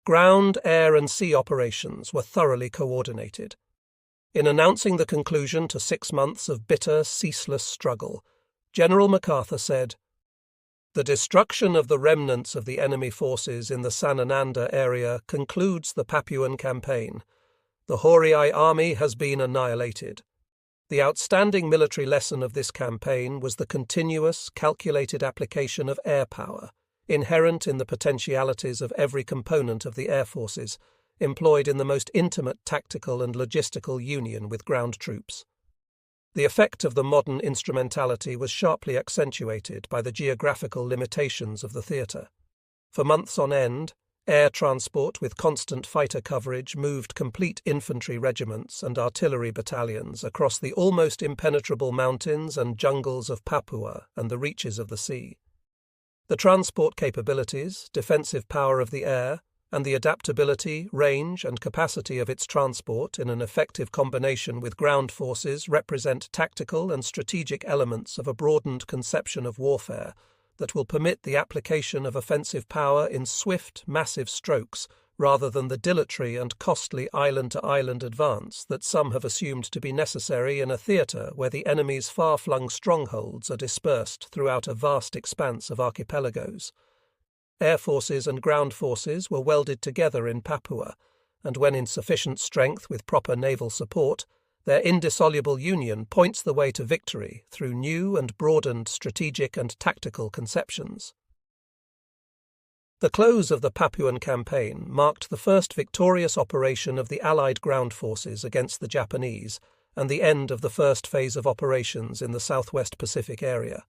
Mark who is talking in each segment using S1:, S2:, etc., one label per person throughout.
S1: Ground, air and sea operations were thoroughly coordinated. In announcing the conclusion to 6 months of bitter, ceaseless struggle, General MacArthur said, "The destruction of the remnants of the enemy forces in the Sanananda area concludes the Papuan campaign. The WWII army has been annihilated. The outstanding military lesson of this campaign was the continuous, calculated application of air power, inherent in the potentialities of every component of the air forces, employed in the most intimate tactical and logistical union with ground troops. The effect of the modern instrumentality was sharply accentuated by the geographical limitations of the theatre. For months on end, air transport with constant fighter coverage moved complete infantry regiments and artillery battalions across the almost impenetrable mountains and jungles of Papua and the reaches of the sea. The transport capabilities, defensive power of the air, and the adaptability, range, and capacity of its transport in an effective combination with ground forces represent tactical and strategic elements of a broadened conception of warfare that will permit the application of offensive power in swift, massive strokes rather than the dilatory and costly island-to-island advance that some have assumed to be necessary in a theatre where the enemy's far-flung strongholds are dispersed throughout a vast expanse of archipelagos. Air forces and ground forces were welded together in Papua, and when in sufficient strength with proper naval support, their indissoluble union points the way to victory through new and broadened strategic and tactical conceptions. The close of the Papuan campaign marked the first victorious operation of the Allied ground forces against the Japanese and the end of the first phase of operations in the Southwest Pacific area.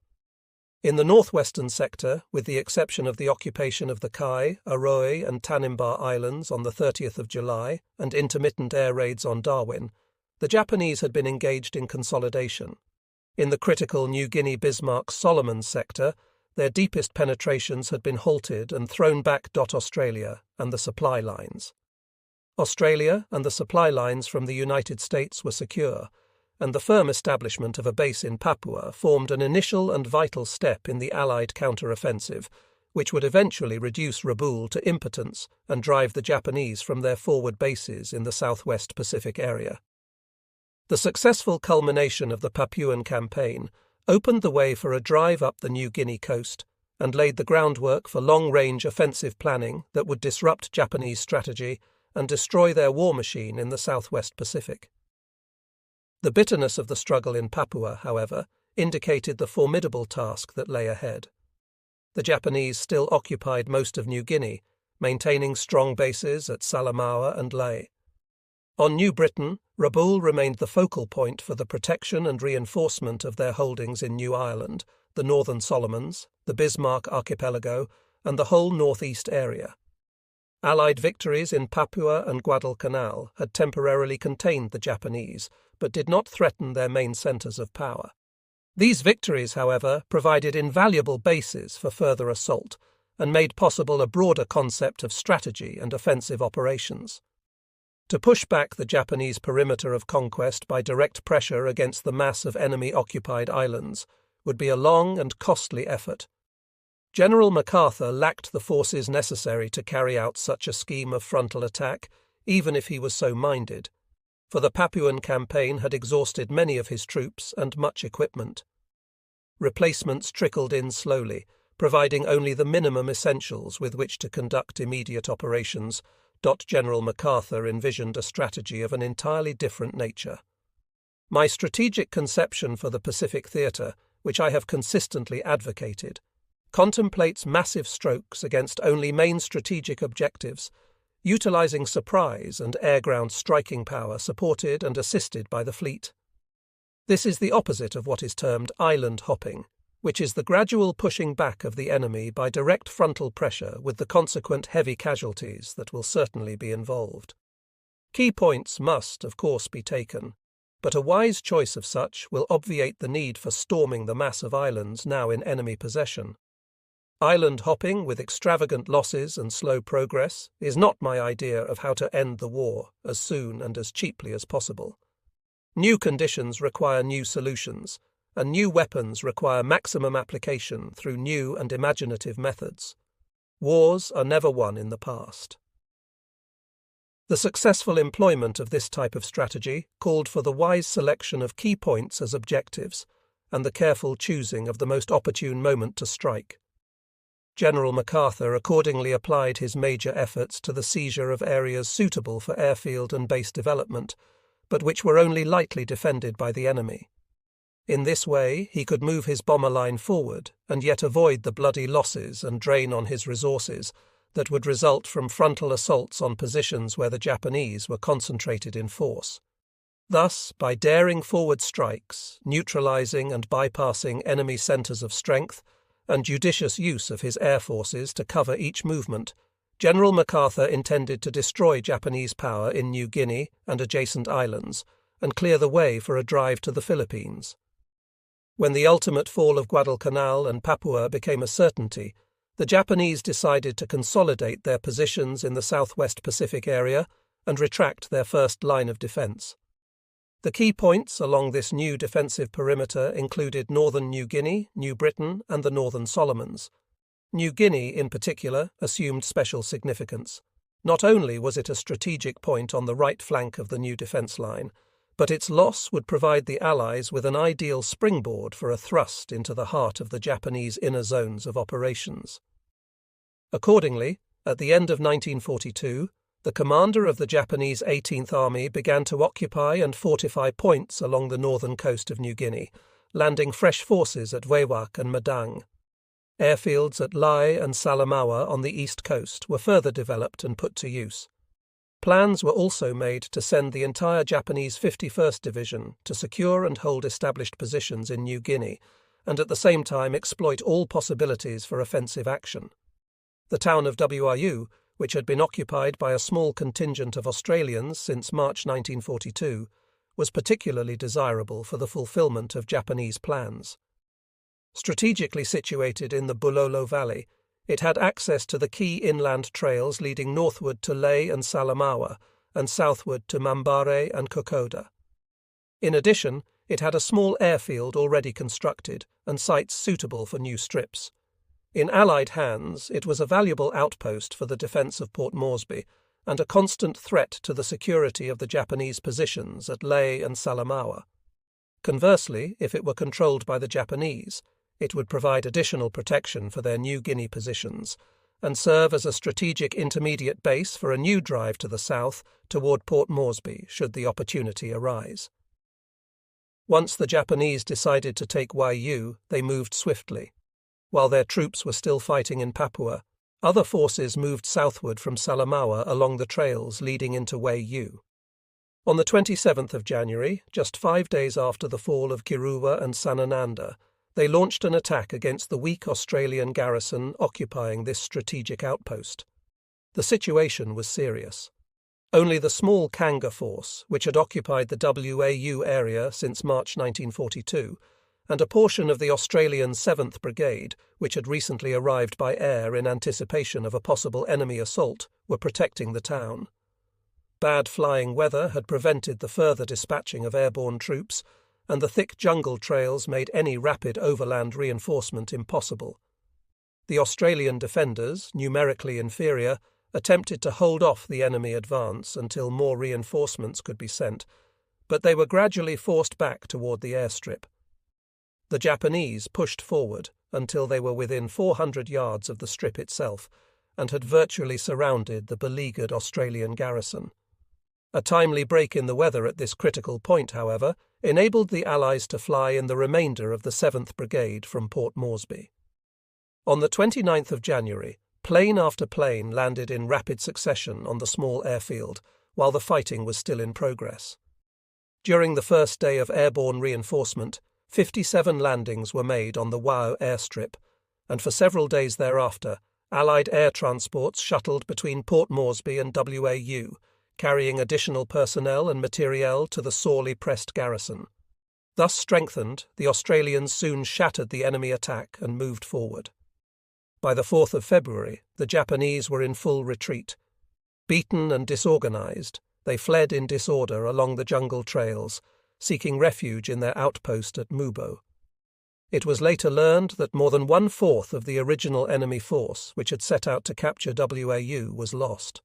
S1: In the northwestern sector, with the exception of the occupation of the Kai, Aroe and Tanimbar Islands on the 30th of July and intermittent air raids on Darwin, the Japanese had been engaged in consolidation. In the critical New Guinea-Bismarck-Solomon sector, their deepest penetrations had been halted and thrown back. Australia and the supply lines. Australia and the supply lines from the United States were secure, and the firm establishment of a base in Papua formed an initial and vital step in the Allied counter-offensive, which would eventually reduce Rabaul to impotence and drive the Japanese from their forward bases in the Southwest Pacific area. The successful culmination of the Papuan campaign opened the way for a drive up the New Guinea coast and laid the groundwork for long-range offensive planning that would disrupt Japanese strategy and destroy their war machine in the Southwest Pacific. The bitterness of the struggle in Papua, however, indicated the formidable task that lay ahead. The Japanese still occupied most of New Guinea, maintaining strong bases at Salamaua and Lae. On New Britain, Rabaul remained the focal point for the protection and reinforcement of their holdings in New Ireland, the Northern Solomons, the Bismarck Archipelago, and the whole northeast area. Allied victories in Papua and Guadalcanal had temporarily contained the Japanese, but did not threaten their main centres of power. These victories, however, provided invaluable bases for further assault and made possible a broader concept of strategy and offensive operations. To push back the Japanese perimeter of conquest by direct pressure against the mass of enemy-occupied islands would be a long and costly effort. General MacArthur lacked the forces necessary to carry out such a scheme of frontal attack, even if he was so minded, for the Papuan campaign had exhausted many of his troops and much equipment. Replacements trickled in slowly, providing only the minimum essentials with which to conduct immediate operations. General MacArthur envisioned a strategy of an entirely different nature. My strategic conception for the Pacific Theatre, which I have consistently advocated, contemplates massive strokes against only main strategic objectives, utilizing surprise and air-ground striking power supported and assisted by the fleet. This is the opposite of what is termed island hopping, which is the gradual pushing back of the enemy by direct frontal pressure with the consequent heavy casualties that will certainly be involved. Key points must, of course, be taken, but a wise choice of such will obviate the need for storming the mass of islands now in enemy possession. Island hopping with extravagant losses and slow progress is not my idea of how to end the war as soon and as cheaply as possible. New conditions require new solutions, and new weapons require maximum application through new and imaginative methods. Wars are never won in the past. The successful employment of this type of strategy called for the wise selection of key points as objectives and the careful choosing of the most opportune moment to strike. General MacArthur accordingly applied his major efforts to the seizure of areas suitable for airfield and base development, but which were only lightly defended by the enemy. In this way, he could move his bomber line forward and yet avoid the bloody losses and drain on his resources that would result from frontal assaults on positions where the Japanese were concentrated in force. Thus, by daring forward strikes, neutralizing and bypassing enemy centers of strength, and judicious use of his air forces to cover each movement, General MacArthur intended to destroy Japanese power in New Guinea and adjacent islands and clear the way for a drive to the Philippines. When the ultimate fall of Guadalcanal and Papua became a certainty, the Japanese decided to consolidate their positions in the southwest Pacific area and retract their first line of defense. The key points along this new defensive perimeter included northern New Guinea, New Britain, and the Northern Solomons. New Guinea, in particular, assumed special significance. Not only was it a strategic point on the right flank of the new defense line, but its loss would provide the Allies with an ideal springboard for a thrust into the heart of the Japanese inner zones of operations. Accordingly, at the end of 1942, the commander of the Japanese 18th Army began to occupy and fortify points along the northern coast of New Guinea, landing fresh forces at Wewak and Madang. Airfields at Lae and Salamaua on the east coast were further developed and put to use. Plans were also made to send the entire Japanese 51st Division to secure and hold established positions in New Guinea, and at the same time exploit all possibilities for offensive action. The town of WWII, which had been occupied by a small contingent of Australians since March 1942, was particularly desirable for the fulfillment of Japanese plans. Strategically situated in the Bulolo Valley, it had access to the key inland trails leading northward to Lae and Salamaua and southward to Mambare and Kokoda. In addition, it had a small airfield already constructed and sites suitable for new strips. In Allied hands, it was a valuable outpost for the defence of Port Moresby and a constant threat to the security of the Japanese positions at Lae and Salamaua. Conversely, if it were controlled by the Japanese, it would provide additional protection for their New Guinea positions and serve as a strategic intermediate base for a new drive to the south toward Port Moresby should the opportunity arise. Once the Japanese decided to take Waiu, they moved swiftly. While their troops were still fighting in Papua, other forces moved southward from Salamaua along the trails leading into Waiu. On the 27th of January, just 5 days after the fall of Kirua and Sanananda, they launched an attack against the weak Australian garrison occupying this strategic outpost. The situation was serious. Only the small Kanga force, which had occupied the WAU area since March 1942, and a portion of the Australian 7th Brigade, which had recently arrived by air in anticipation of a possible enemy assault, were protecting the town. Bad flying weather had prevented the further dispatching of airborne troops, and the thick jungle trails made any rapid overland reinforcement impossible. The Australian defenders, numerically inferior, attempted to hold off the enemy advance until more reinforcements could be sent, but they were gradually forced back toward the airstrip. The Japanese pushed forward until they were within 400 yards of the strip itself and had virtually surrounded the beleaguered Australian garrison. A timely break in the weather at this critical point, however, enabled the Allies to fly in the remainder of the 7th Brigade from Port Moresby. On the 29th of January, plane after plane landed in rapid succession on the small airfield, while the fighting was still in progress. During the first day of airborne reinforcement, 57 landings were made on the Wau airstrip, and for several days thereafter, Allied air transports shuttled between Port Moresby and WAU, carrying additional personnel and materiel to the sorely pressed garrison. Thus strengthened, the Australians soon shattered the enemy attack and moved forward. By the 4th of February, the Japanese were in full retreat. Beaten and disorganized, they fled in disorder along the jungle trails, seeking refuge in their outpost at Mubo. It was later learned that more than 1/4 of the original enemy force which had set out to capture WAU was lost.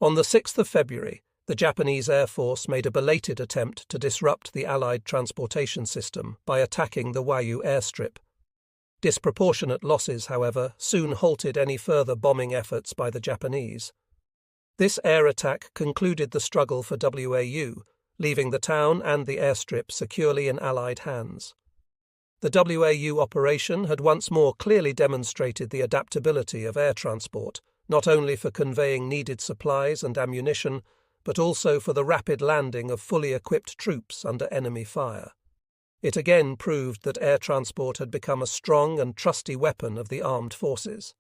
S1: On the 6th of February, the Japanese Air Force made a belated attempt to disrupt the Allied transportation system by attacking the WWII airstrip. Disproportionate losses, however, soon halted any further bombing efforts by the Japanese. This air attack concluded the struggle for WAU, leaving the town and the airstrip securely in Allied hands. The WAU operation had once more clearly demonstrated the adaptability of air transport, not only for conveying needed supplies and ammunition, but also for the rapid landing of fully equipped troops under enemy fire. It again proved that air transport had become a strong and trusty weapon of the armed forces.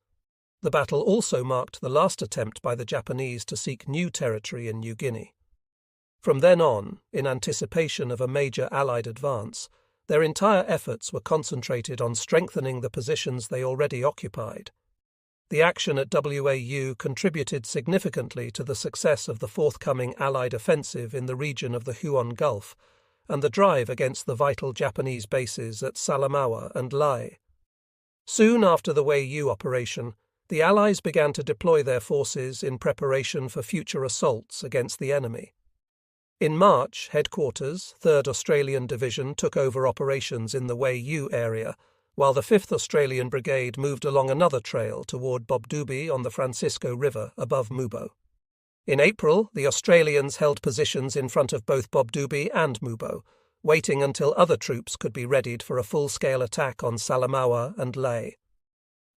S1: The battle also marked the last attempt by the Japanese to seek new territory in New Guinea. From then on, in anticipation of a major Allied advance, their entire efforts were concentrated on strengthening the positions they already occupied. The action at WAU contributed significantly to the success of the forthcoming Allied offensive in the region of the Huon Gulf and the drive against the vital Japanese bases at Salamaua and Lae. Soon after the WAU operation, the Allies began to deploy their forces in preparation for future assaults against the enemy. In March, Headquarters, 3rd Australian Division took over operations in the WAU area, while the 5th Australian Brigade moved along another trail toward Bobdooby on the Francisco River above Mubo. In April, the Australians held positions in front of both Bobdooby and Mubo, waiting until other troops could be readied for a full-scale attack on Salamaua and Lae.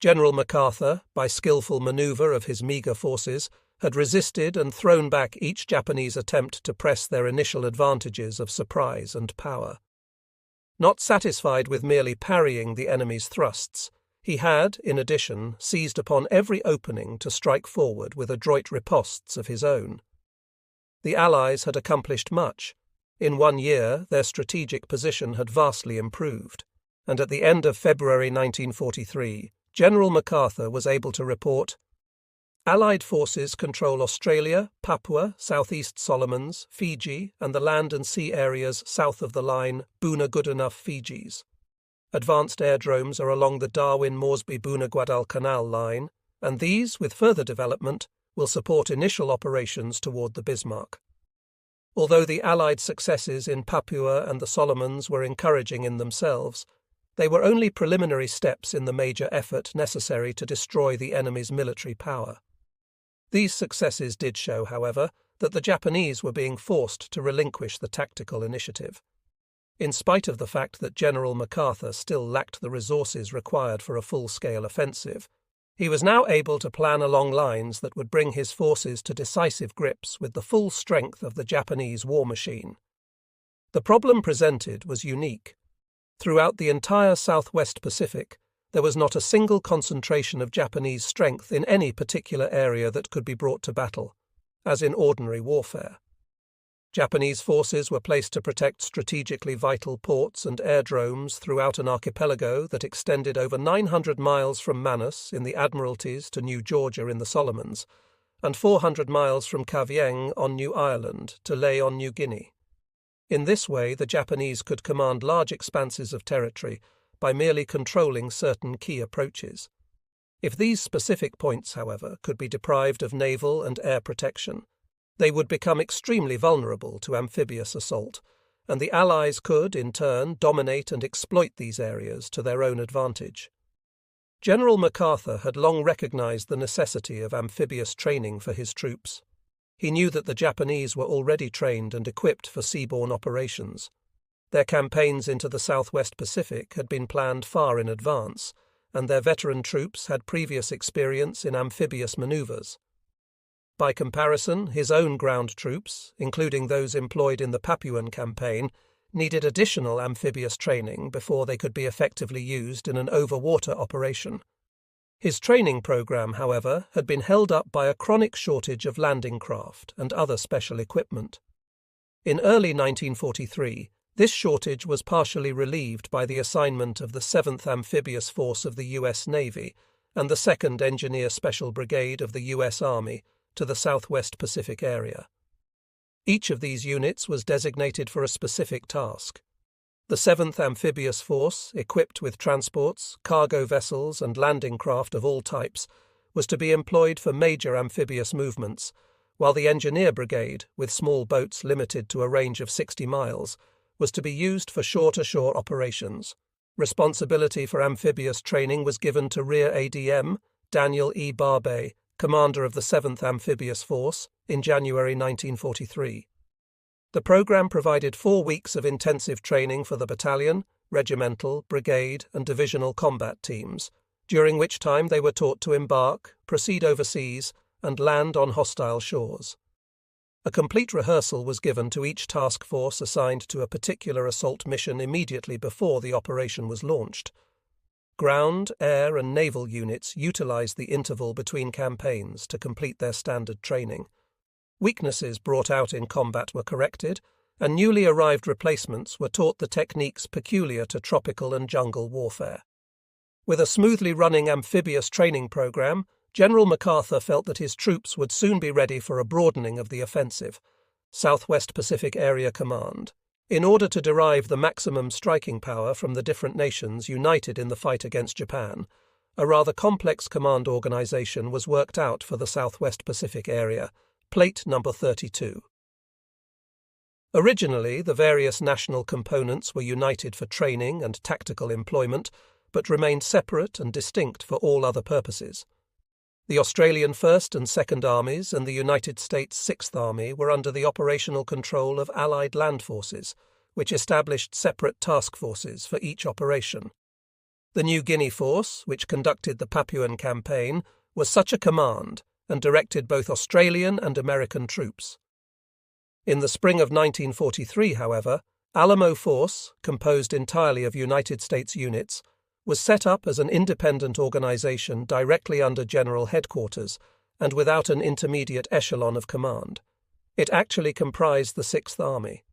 S1: General MacArthur, by skillful manoeuvre of his meagre forces, had resisted and thrown back each Japanese attempt to press their initial advantages of surprise and power. Not satisfied with merely parrying the enemy's thrusts, he had, in addition, seized upon every opening to strike forward with adroit ripostes of his own. The Allies had accomplished much. In 1 year, their strategic position had vastly improved, and at the end of February 1943, General MacArthur was able to report, Allied forces control Australia, Papua, Southeast Solomons, Fiji, and the land and sea areas south of the line Boona-Goodenough Fijis. Advanced airdromes are along the Darwin-Moresby-Boona-Guadalcanal line, and these, with further development, will support initial operations toward the Bismarck. Although the Allied successes in Papua and the Solomons were encouraging in themselves, they were only preliminary steps in the major effort necessary to destroy the enemy's military power. These successes did show, however, that the Japanese were being forced to relinquish the tactical initiative. In spite of the fact that General MacArthur still lacked the resources required for a full-scale offensive, he was now able to plan along lines that would bring his forces to decisive grips with the full strength of the Japanese war machine. The problem presented was unique. Throughout the entire Southwest Pacific, there was not a single concentration of Japanese strength in any particular area that could be brought to battle, as in ordinary warfare. Japanese forces were placed to protect strategically vital ports and airdromes throughout an archipelago that extended over 900 miles from Manus in the Admiralties to New Georgia in the Solomons, and 400 miles from Kavieng on New Ireland to Lae on New Guinea. In this way, the Japanese could command large expanses of territory by merely controlling certain key approaches. If these specific points, however, could be deprived of naval and air protection, they would become extremely vulnerable to amphibious assault, and the Allies could, in turn, dominate and exploit these areas to their own advantage. General MacArthur had long recognized the necessity of amphibious training for his troops. He knew that the Japanese were already trained and equipped for seaborne operations. Their campaigns into the Southwest Pacific had been planned far in advance, and their veteran troops had previous experience in amphibious maneuvers. By comparison, his own ground troops, including those employed in the Papuan campaign, needed additional amphibious training before they could be effectively used in an overwater operation. His training program, however, had been held up by a chronic shortage of landing craft and other special equipment. In early 1943, this shortage was partially relieved by the assignment of the 7th Amphibious Force of the U.S. Navy and the 2nd Engineer Special Brigade of the U.S. Army to the Southwest Pacific area. Each of these units was designated for a specific task. The 7th Amphibious Force, equipped with transports, cargo vessels, and landing craft of all types, was to be employed for major amphibious movements, while the engineer brigade, with small boats limited to a range of 60 miles, was to be used for shore-to-shore operations. Responsibility for amphibious training was given to Rear ADM Daniel E. Barbey, commander of the 7th Amphibious Force, in January 1943. The program provided 4 weeks of intensive training for the battalion, regimental, brigade, and divisional combat teams, during which time they were taught to embark, proceed overseas, and land on hostile shores. A complete rehearsal was given to each task force assigned to a particular assault mission immediately before the operation was launched. Ground, air, and naval units utilized the interval between campaigns to complete their standard training. Weaknesses brought out in combat were corrected, and newly arrived replacements were taught the techniques peculiar to tropical and jungle warfare. With a smoothly running amphibious training program, General MacArthur felt that his troops would soon be ready for a broadening of the offensive. Southwest Pacific Area Command. In order to derive the maximum striking power from the different nations united in the fight against Japan, a rather complex command organization was worked out for the Southwest Pacific Area, Plate number 32. Originally, the various national components were united for training and tactical employment, but remained separate and distinct for all other purposes. The Australian 1st and 2nd Armies and the United States 6th Army were under the operational control of Allied land forces, which established separate task forces for each operation. The New Guinea Force, which conducted the Papuan campaign, was such a command and directed both Australian and American troops. In the spring of 1943, however, Alamo Force, composed entirely of United States units, was set up as an independent organization directly under General Headquarters and without an intermediate echelon of command. It actually comprised the 6th Army.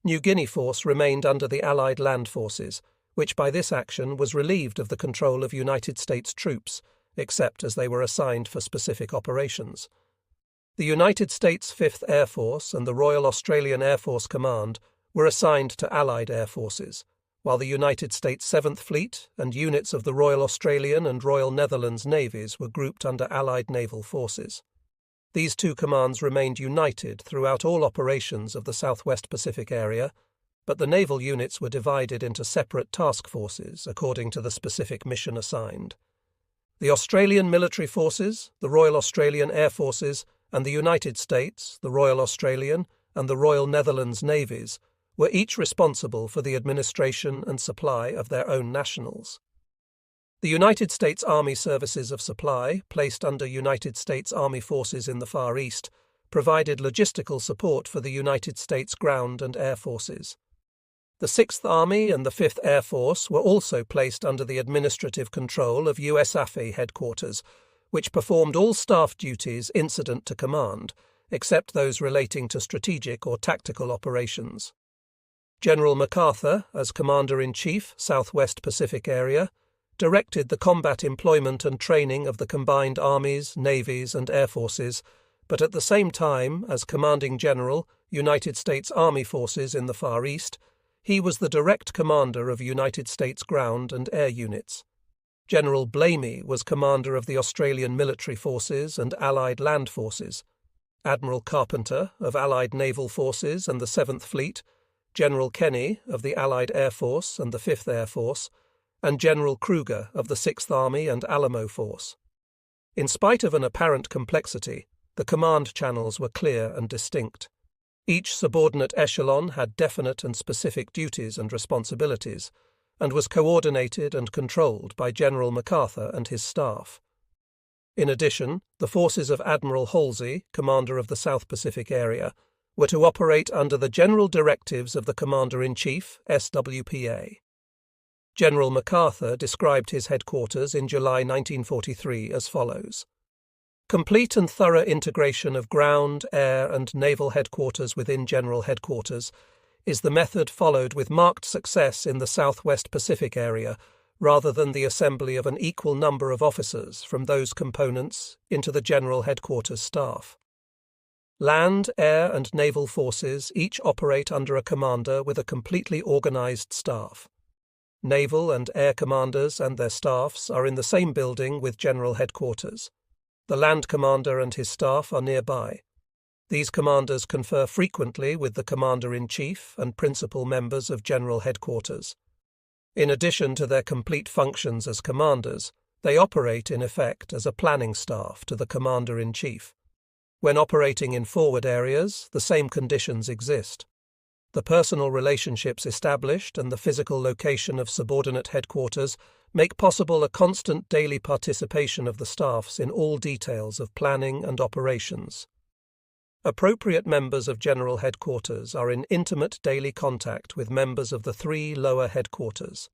S1: New Guinea Force remained under the Allied land forces, which by this action was relieved of the control of United States troops, except as they were assigned for specific operations. The United States 5th Air Force and the Royal Australian Air Force Command were assigned to Allied air forces, while the United States 7th Fleet and units of the Royal Australian and Royal Netherlands navies were grouped under Allied naval forces. These two commands remained united throughout all operations of the Southwest Pacific area, but the naval units were divided into separate task forces according to the specific mission assigned. The Australian military forces, the Royal Australian Air Forces, and the United States, the Royal Australian, and the Royal Netherlands navies were each responsible for the administration and supply of their own nationals. The United States Army Services of Supply, placed under United States Army Forces in the Far East, provided logistical support for the United States ground and air forces. The 6th Army and the 5th Air Force were also placed under the administrative control of USAF headquarters, which performed all staff duties incident to command, except those relating to strategic or tactical operations. General MacArthur, as Commander-in-Chief, Southwest Pacific Area, directed the combat employment and training of the combined armies, navies, and air forces, but at the same time, as Commanding General, United States Army Forces in the Far East, he was the direct commander of United States ground and air units. General Blamey was commander of the Australian military forces and Allied land forces. Admiral Carpenter, of Allied naval forces and the 7th Fleet, General Kenny, of the Allied Air Force and the 5th Air Force, and General Kruger, of the 6th Army and Alamo Force. In spite of an apparent complexity, the command channels were clear and distinct. Each subordinate echelon had definite and specific duties and responsibilities, and was coordinated and controlled by General MacArthur and his staff. In addition, the forces of Admiral Halsey, commander of the South Pacific Area, were to operate under the general directives of the Commander-in-Chief, SWPA. General MacArthur described his headquarters in July 1943 as follows. Complete and thorough integration of ground, air, and naval headquarters within General Headquarters is the method followed with marked success in the Southwest Pacific Area, rather than the assembly of an equal number of officers from those components into the General Headquarters staff. Land, air, and naval forces each operate under a commander with a completely organized staff. Naval and air commanders and their staffs are in the same building with General Headquarters. The land commander and his staff are nearby. These commanders confer frequently with the Commander-in-Chief and principal members of General Headquarters. In addition to their complete functions as commanders, they operate in effect as a planning staff to the Commander-in-Chief. When operating in forward areas, the same conditions exist. The personal relationships established and the physical location of subordinate headquarters make possible a constant daily participation of the staffs in all details of planning and operations. Appropriate members of General Headquarters are in intimate daily contact with members of the 3 lower headquarters.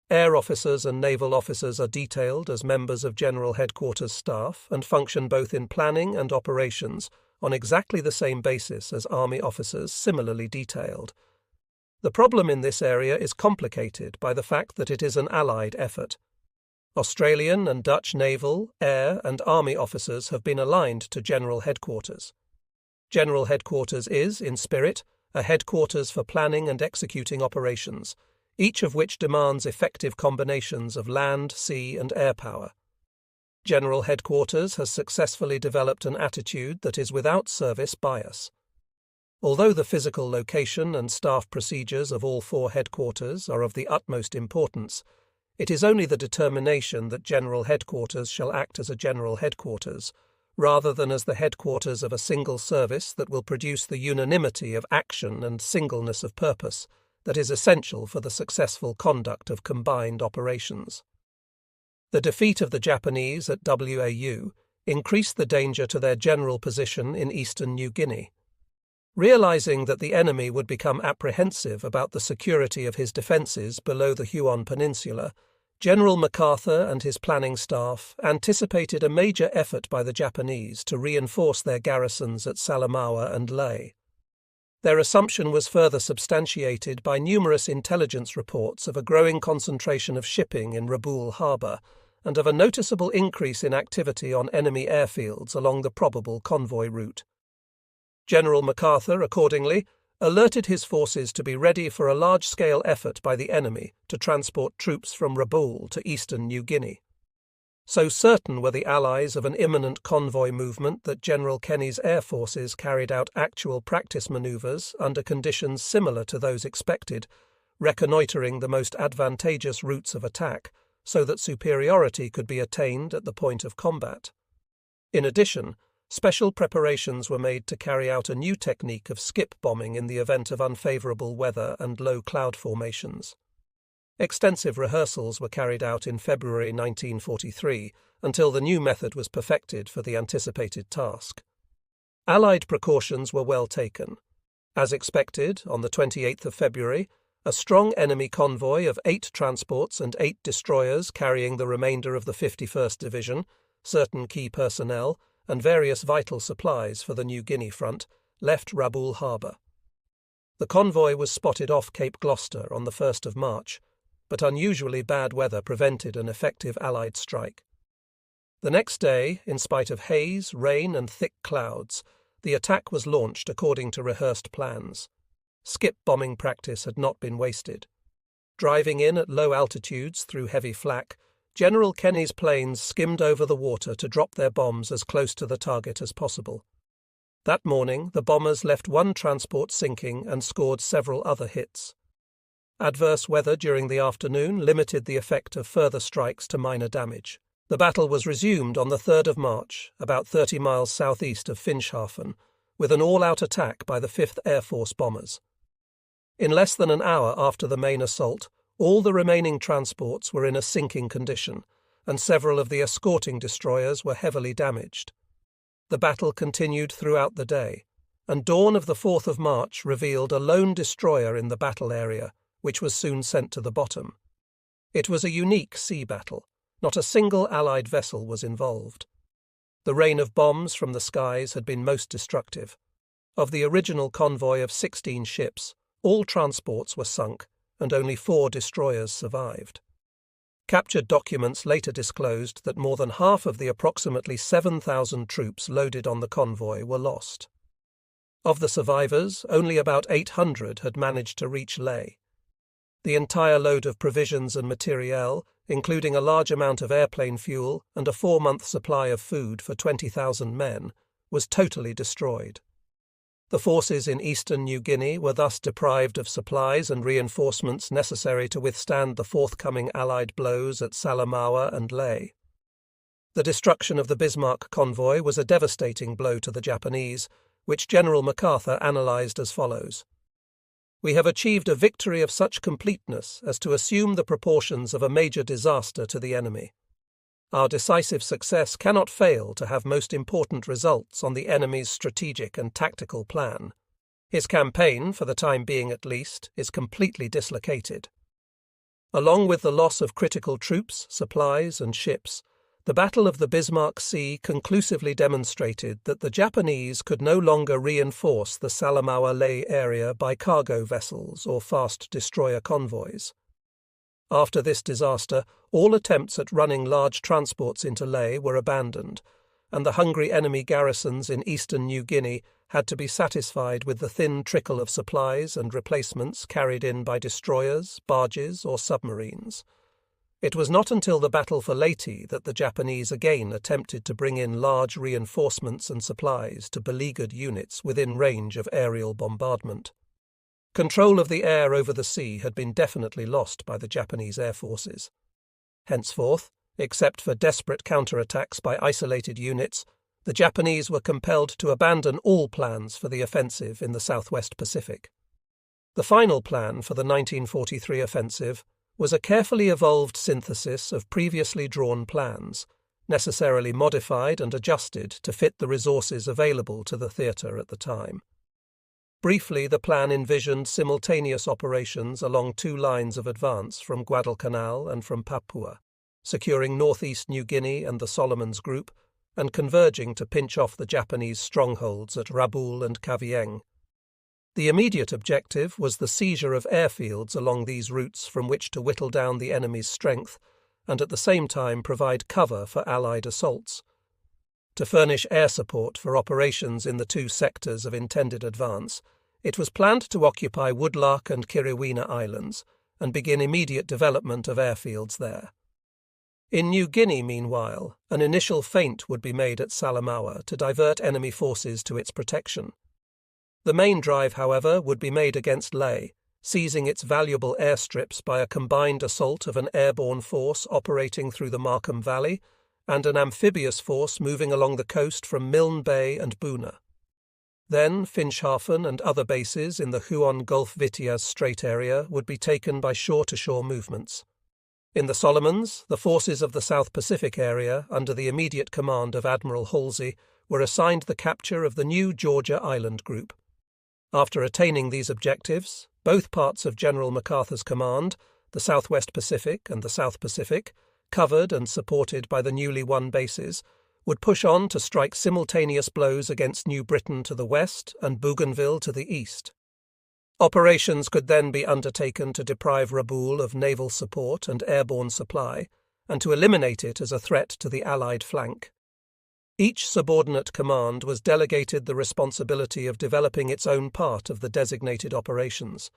S1: Air officers and naval officers are detailed as members of General Headquarters staff and function both in planning and operations on exactly the same basis as Army officers similarly detailed. The problem in this area is complicated by the fact that it is an Allied effort. Australian and Dutch naval, air, and Army officers have been aligned to General Headquarters. General Headquarters is, in spirit, a headquarters for planning and executing operations, each of which demands effective combinations of land, sea, and air power. General Headquarters has successfully developed an attitude that is without service bias. Although the physical location and staff procedures of all 4 headquarters are of the utmost importance, it is only the determination that General Headquarters shall act as a General Headquarters, rather than as the headquarters of a single service that will produce the unanimity of action and singleness of purpose that is essential for the successful conduct of combined operations. The defeat of the Japanese at WAU increased the danger to their general position in eastern New Guinea. Realizing that the enemy would become apprehensive about the security of his defences below the Huon Peninsula, General MacArthur and his planning staff anticipated a major effort by the Japanese to reinforce their garrisons at Salamaua and Lae. Their assumption was further substantiated by numerous intelligence reports of a growing concentration of shipping in Rabaul Harbour and of a noticeable increase in activity on enemy airfields along the probable convoy route. General MacArthur, accordingly, alerted his forces to be ready for a large-scale effort by the enemy to transport troops from Rabaul to eastern New Guinea. So certain were the Allies of an imminent convoy movement that General Kenny's air forces carried out actual practice manoeuvres under conditions similar to those expected, reconnoitering the most advantageous routes of attack so that superiority could be attained at the point of combat. In addition, special preparations were made to carry out a new technique of skip bombing in the event of unfavourable weather and low cloud formations. Extensive rehearsals were carried out in February 1943 until the new method was perfected for the anticipated task. Allied precautions were well taken. As expected, on the 28th of February, a strong enemy convoy of 8 transports and 8 destroyers carrying the remainder of the 51st Division, certain key personnel, and various vital supplies for the New Guinea front, left Rabaul Harbour. The convoy was spotted off Cape Gloucester on the 1st of March, but unusually bad weather prevented an effective Allied strike. The next day, in spite of haze, rain, and thick clouds, the attack was launched according to rehearsed plans. Skip bombing practice had not been wasted. Driving in at low altitudes through heavy flak, General Kenny's planes skimmed over the water to drop their bombs as close to the target as possible. That morning, the bombers left 1 transport sinking and scored several other hits. Adverse weather during the afternoon limited the effect of further strikes to minor damage. The battle was resumed on the 3rd of March, about 30 miles southeast of Finschhafen, with an all-out attack by the 5th Air Force bombers. In less than an hour after the main assault, all the remaining transports were in a sinking condition, and several of the escorting destroyers were heavily damaged. The battle continued throughout the day, and dawn of the 4th of March revealed a lone destroyer in the battle area, which was soon sent to the bottom. It was a unique sea battle. Not a single Allied vessel was involved. The rain of bombs from the skies had been most destructive. Of the original convoy of 16 ships, all transports were sunk, and only 4 destroyers survived. Captured documents later disclosed that more than half of the approximately 7,000 troops loaded on the convoy were lost. Of the survivors, only about 800 had managed to reach Lae. The entire load of provisions and materiel, including a large amount of airplane fuel and a 4-month supply of food for 20,000 men, was totally destroyed. The forces in eastern New Guinea were thus deprived of supplies and reinforcements necessary to withstand the forthcoming Allied blows at Salamaua and Lae. The destruction of the Bismarck convoy was a devastating blow to the Japanese, which General MacArthur analysed as follows. "We have achieved a victory of such completeness as to assume the proportions of a major disaster to the enemy. Our decisive success cannot fail to have most important results on the enemy's strategic and tactical plan. His campaign, for the time being at least, is completely dislocated. Along with the loss of critical troops, supplies, and ships, the Battle of the Bismarck Sea conclusively demonstrated that the Japanese could no longer reinforce the Salamaua-Lae area by cargo vessels or fast destroyer convoys. After this disaster, all attempts at running large transports into Lae were abandoned, and the hungry enemy garrisons in eastern New Guinea had to be satisfied with the thin trickle of supplies and replacements carried in by destroyers, barges, or submarines. It was not until the Battle for Leyte that the Japanese again attempted to bring in large reinforcements and supplies to beleaguered units within range of aerial bombardment. Control of the air over the sea had been definitely lost by the Japanese air forces. Henceforth, except for desperate counterattacks by isolated units, the Japanese were compelled to abandon all plans for the offensive in the Southwest Pacific. The final plan for the 1943 offensive was a carefully evolved synthesis of previously drawn plans, necessarily modified and adjusted to fit the resources available to the theatre at the time. Briefly, the plan envisioned simultaneous operations along two lines of advance from Guadalcanal and from Papua, securing northeast New Guinea and the Solomons Group, and converging to pinch off the Japanese strongholds at Rabaul and Kavieng. The immediate objective was the seizure of airfields along these routes from which to whittle down the enemy's strength and at the same time provide cover for Allied assaults. To furnish air support for operations in the two sectors of intended advance, it was planned to occupy Woodlark and Kiriwina Islands and begin immediate development of airfields there. In New Guinea, meanwhile, an initial feint would be made at Salamaua to divert enemy forces to its protection. The main drive, however, would be made against Lae, seizing its valuable airstrips by a combined assault of an airborne force operating through the Markham Valley and an amphibious force moving along the coast from Milne Bay and Buna. Then Finschhafen and other bases in the Huon Gulf-Vitiaz Strait area would be taken by shore-to-shore movements. In the Solomons, the forces of the South Pacific area, under the immediate command of Admiral Halsey, were assigned the capture of the new Georgia Island Group. After attaining these objectives, both parts of General MacArthur's command, the Southwest Pacific and the South Pacific, covered and supported by the newly won bases, would push on to strike simultaneous blows against New Britain to the west and Bougainville to the east. Operations could then be undertaken to deprive Rabaul of naval support and airborne supply, and to eliminate it as a threat to the Allied flank. Each subordinate command was delegated the responsibility of developing its own part of the designated operations.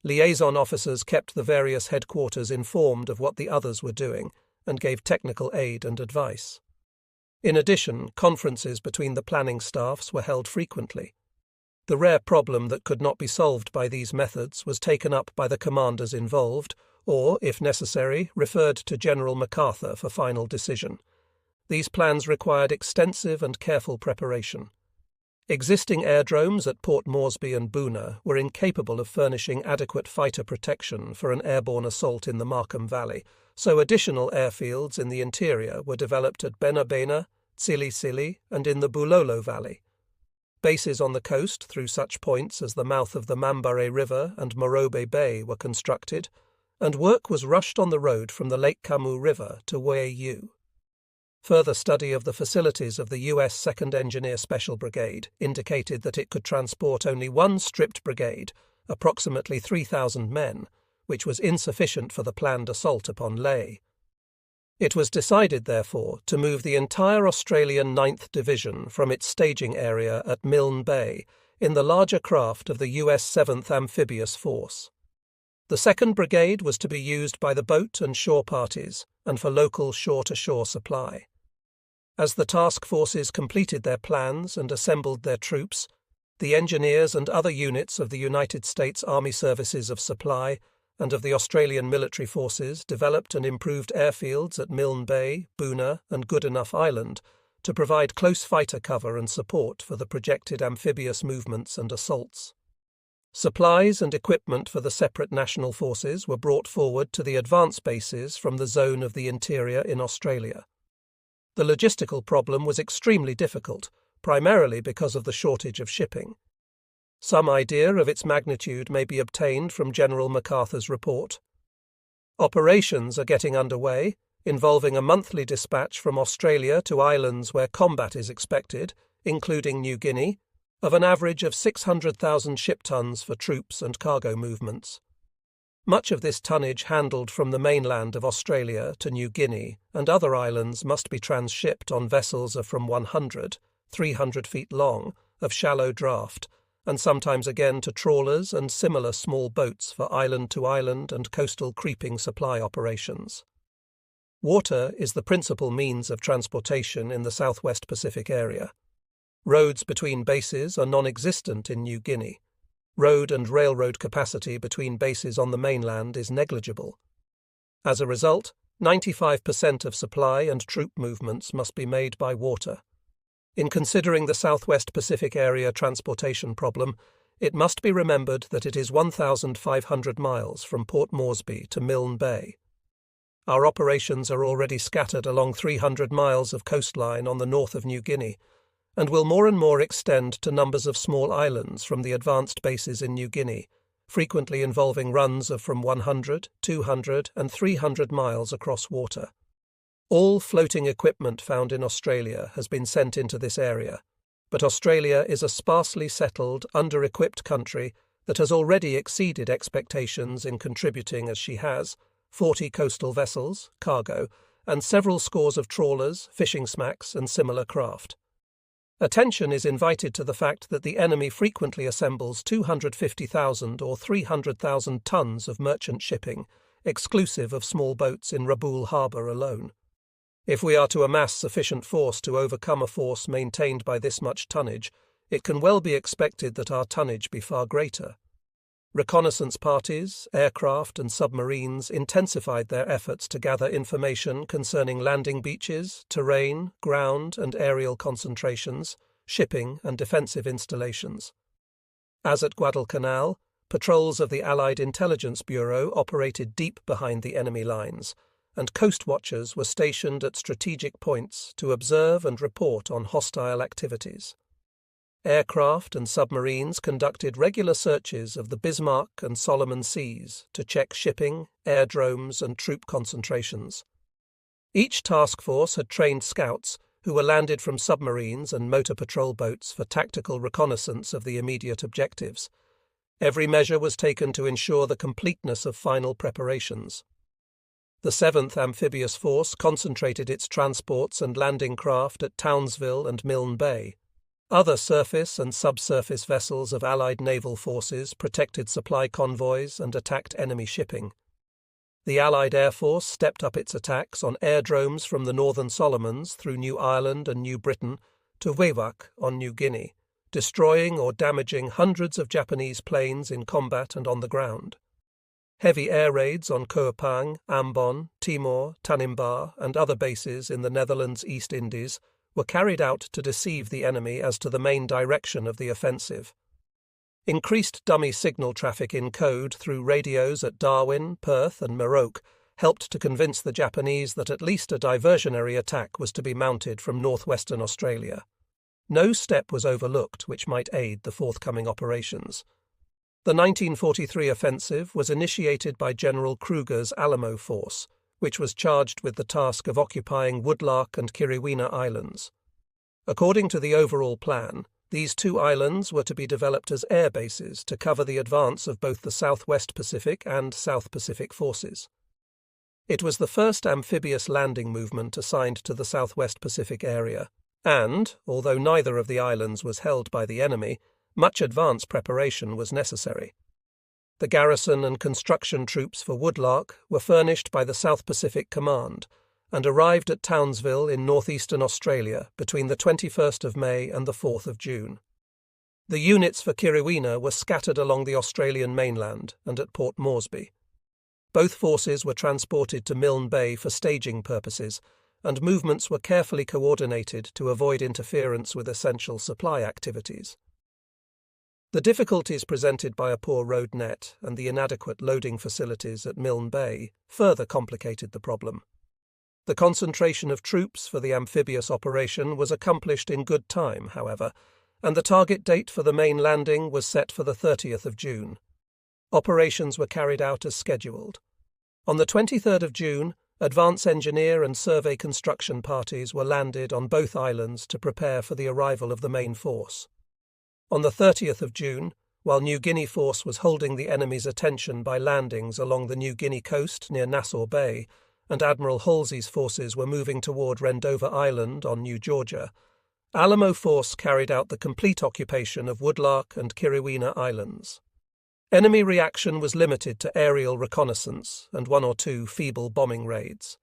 S1: Liaison officers kept the various headquarters informed of what the others were doing and gave technical aid and advice. In addition, conferences between the planning staffs were held frequently. The rare problem that could not be solved by these methods was taken up by the commanders involved, or, if necessary, referred to General MacArthur for final decision. These plans required extensive and careful preparation. Existing airdromes at Port Moresby and Buna were incapable of furnishing adequate fighter protection for an airborne assault in the Markham Valley, so additional airfields in the interior were developed at Benabena, Tsili Tsili, and in the Bulolo Valley. Bases on the coast through such points as the mouth of the Mambare River and Morobe Bay were constructed, and work was rushed on the road from the Lake Kamu River to Waiu. Further study of the facilities of the U.S. 2nd Engineer Special Brigade indicated that it could transport only one stripped brigade, approximately 3,000 men, which was insufficient for the planned assault upon Lae. It was decided, therefore, to move the entire Australian 9th Division from its staging area at Milne Bay in the larger craft of the U.S. 7th Amphibious Force. The 2nd Brigade was to be used by the boat and shore parties and for local shore-to-shore supply. As the task forces completed their plans and assembled their troops, The engineers and other units of the United States Army Services of Supply and of the Australian military forces developed and improved airfields at Milne Bay, Boona, and Goodenough Island to provide close fighter cover and support for the projected amphibious movements and assaults. Supplies and equipment for the separate national forces were brought forward to the advance bases from the zone of the interior in Australia. The logistical problem was extremely difficult, primarily because of the shortage of shipping. Some idea of its magnitude may be obtained from General MacArthur's report. Operations are getting underway, involving a monthly dispatch from Australia to islands where combat is expected, including New Guinea, of an average of 600,000 ship tons for troops and cargo movements. Much of this tonnage handled from the mainland of Australia to New Guinea and other islands must be transshipped on vessels of from 300 feet long, of shallow draft, and sometimes again to trawlers and similar small boats for island-to-island and coastal creeping supply operations. Water is the principal means of transportation in the Southwest Pacific area. Roads between bases are non-existent in New Guinea. Road and railroad capacity between bases on the mainland is negligible. As a result, 95% of supply and troop movements must be made by water. In considering the Southwest Pacific area transportation problem, it must be remembered that it is 1,500 miles from Port Moresby to Milne Bay. Our operations are already scattered along 300 miles of coastline on the north of New Guinea, and will more and more extend to numbers of small islands from the advanced bases in New Guinea, frequently involving runs of from 100, 200, and 300 miles across water. All floating equipment found in Australia has been sent into this area, but Australia is a sparsely settled, under-equipped country that has already exceeded expectations in contributing as she has 40 coastal vessels, cargo, and several scores of trawlers, fishing smacks, and similar craft. Attention is invited to the fact that the enemy frequently assembles 250,000 or 300,000 tons of merchant shipping, exclusive of small boats in Rabaul Harbour alone. If we are to amass sufficient force to overcome a force maintained by this much tonnage, it can well be expected that our tonnage be far greater. Reconnaissance parties, aircraft and submarines intensified their efforts to gather information concerning landing beaches, terrain, ground and aerial concentrations, shipping and defensive installations. As at Guadalcanal, patrols of the Allied Intelligence Bureau operated deep behind the enemy lines, and coast watchers were stationed at strategic points to observe and report on hostile activities. Aircraft and submarines conducted regular searches of the Bismarck and Solomon Seas to check shipping, airdromes, and troop concentrations. Each task force had trained scouts who were landed from submarines and motor patrol boats for tactical reconnaissance of the immediate objectives. Every measure was taken to ensure the completeness of final preparations. The 7th Amphibious Force concentrated its transports and landing craft at Townsville and Milne Bay. Other surface and subsurface vessels of Allied naval forces protected supply convoys and attacked enemy shipping. The Allied Air Force stepped up its attacks on airdromes from the Northern Solomons through New Ireland and New Britain to Wewak on New Guinea, destroying or damaging hundreds of Japanese planes in combat and on the ground. Heavy air raids on Koh Pang, Ambon, Timor, Tanimbar, and other bases in the Netherlands East Indies were carried out to deceive the enemy as to the main direction of the offensive. Increased dummy signal traffic in code through radios at Darwin, Perth, and Meroke helped to convince the Japanese that at least a diversionary attack was to be mounted from northwestern Australia. No step was overlooked which might aid the forthcoming operations. The 1943 offensive was initiated by General Kruger's Alamo Force, which was charged with the task of occupying Woodlark and Kiriwina Islands. According to the overall plan, these two islands were to be developed as air bases to cover the advance of both the Southwest Pacific and South Pacific forces. It was the first amphibious landing movement assigned to the Southwest Pacific area, and, although neither of the islands was held by the enemy, much advance preparation was necessary. The garrison and construction troops for Woodlark were furnished by the South Pacific Command and arrived at Townsville in northeastern Australia between the 21st of May and the 4th of June. The units for Kiriwina were scattered along the Australian mainland and at Port Moresby. Both forces were transported to Milne Bay for staging purposes, and movements were carefully coordinated to avoid interference with essential supply activities. The difficulties presented by a poor road net and the inadequate loading facilities at Milne Bay further complicated the problem. The concentration of troops for the amphibious operation was accomplished in good time, however, and the target date for the main landing was set for the 30th of June. Operations were carried out as scheduled. On the 23rd of June, advance engineer and survey construction parties were landed on both islands to prepare for the arrival of the main force. On the 30th of June, while New Guinea force was holding the enemy's attention by landings along the New Guinea coast near Nassau Bay, and Admiral Halsey's forces were moving toward Rendover Island on New Georgia, Alamo Force carried out the complete occupation of Woodlark and Kiriwina Islands. Enemy reaction was limited to aerial reconnaissance and one or two feeble bombing raids.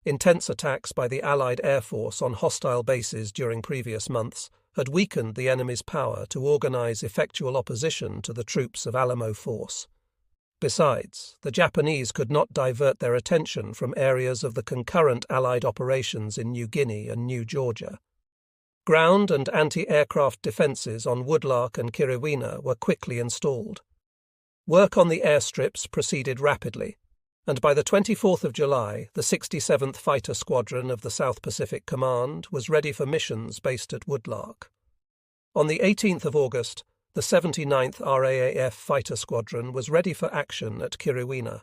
S1: Intense attacks by the Allied Air Force on hostile bases during previous months had weakened the enemy's power to organize effectual opposition to the troops of Alamo Force. Besides, the Japanese could not divert their attention from areas of the concurrent Allied operations in New Guinea and New Georgia. Ground and anti-aircraft defences on Woodlark and Kiriwina were quickly installed. Work on the airstrips proceeded rapidly, and by the 24th of July, the 67th Fighter Squadron of the South Pacific Command was ready for missions based at Woodlark. On the 18th of August, the 79th RAAF Fighter Squadron was ready for action at Kiriwina.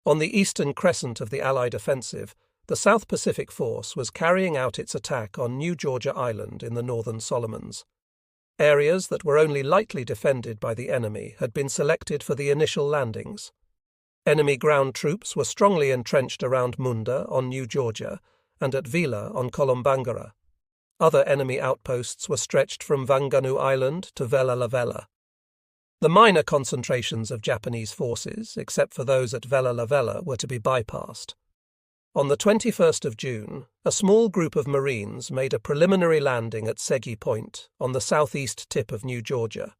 S1: On the eastern crescent of the Allied offensive, the South Pacific Force was carrying out its attack on New Georgia Island in the Northern Solomons. Areas that were only lightly defended by the enemy had been selected for the initial landings. Enemy ground troops were strongly entrenched around Munda on New Georgia and at Vila on Kolombangara. Other enemy outposts were stretched from Vanganu Island to Vella La Vella. The minor concentrations of Japanese forces, except for those at Vella La Vella, were to be bypassed. On the 21st of June, a small group of Marines made a preliminary landing at Segi Point on the southeast tip of New Georgia.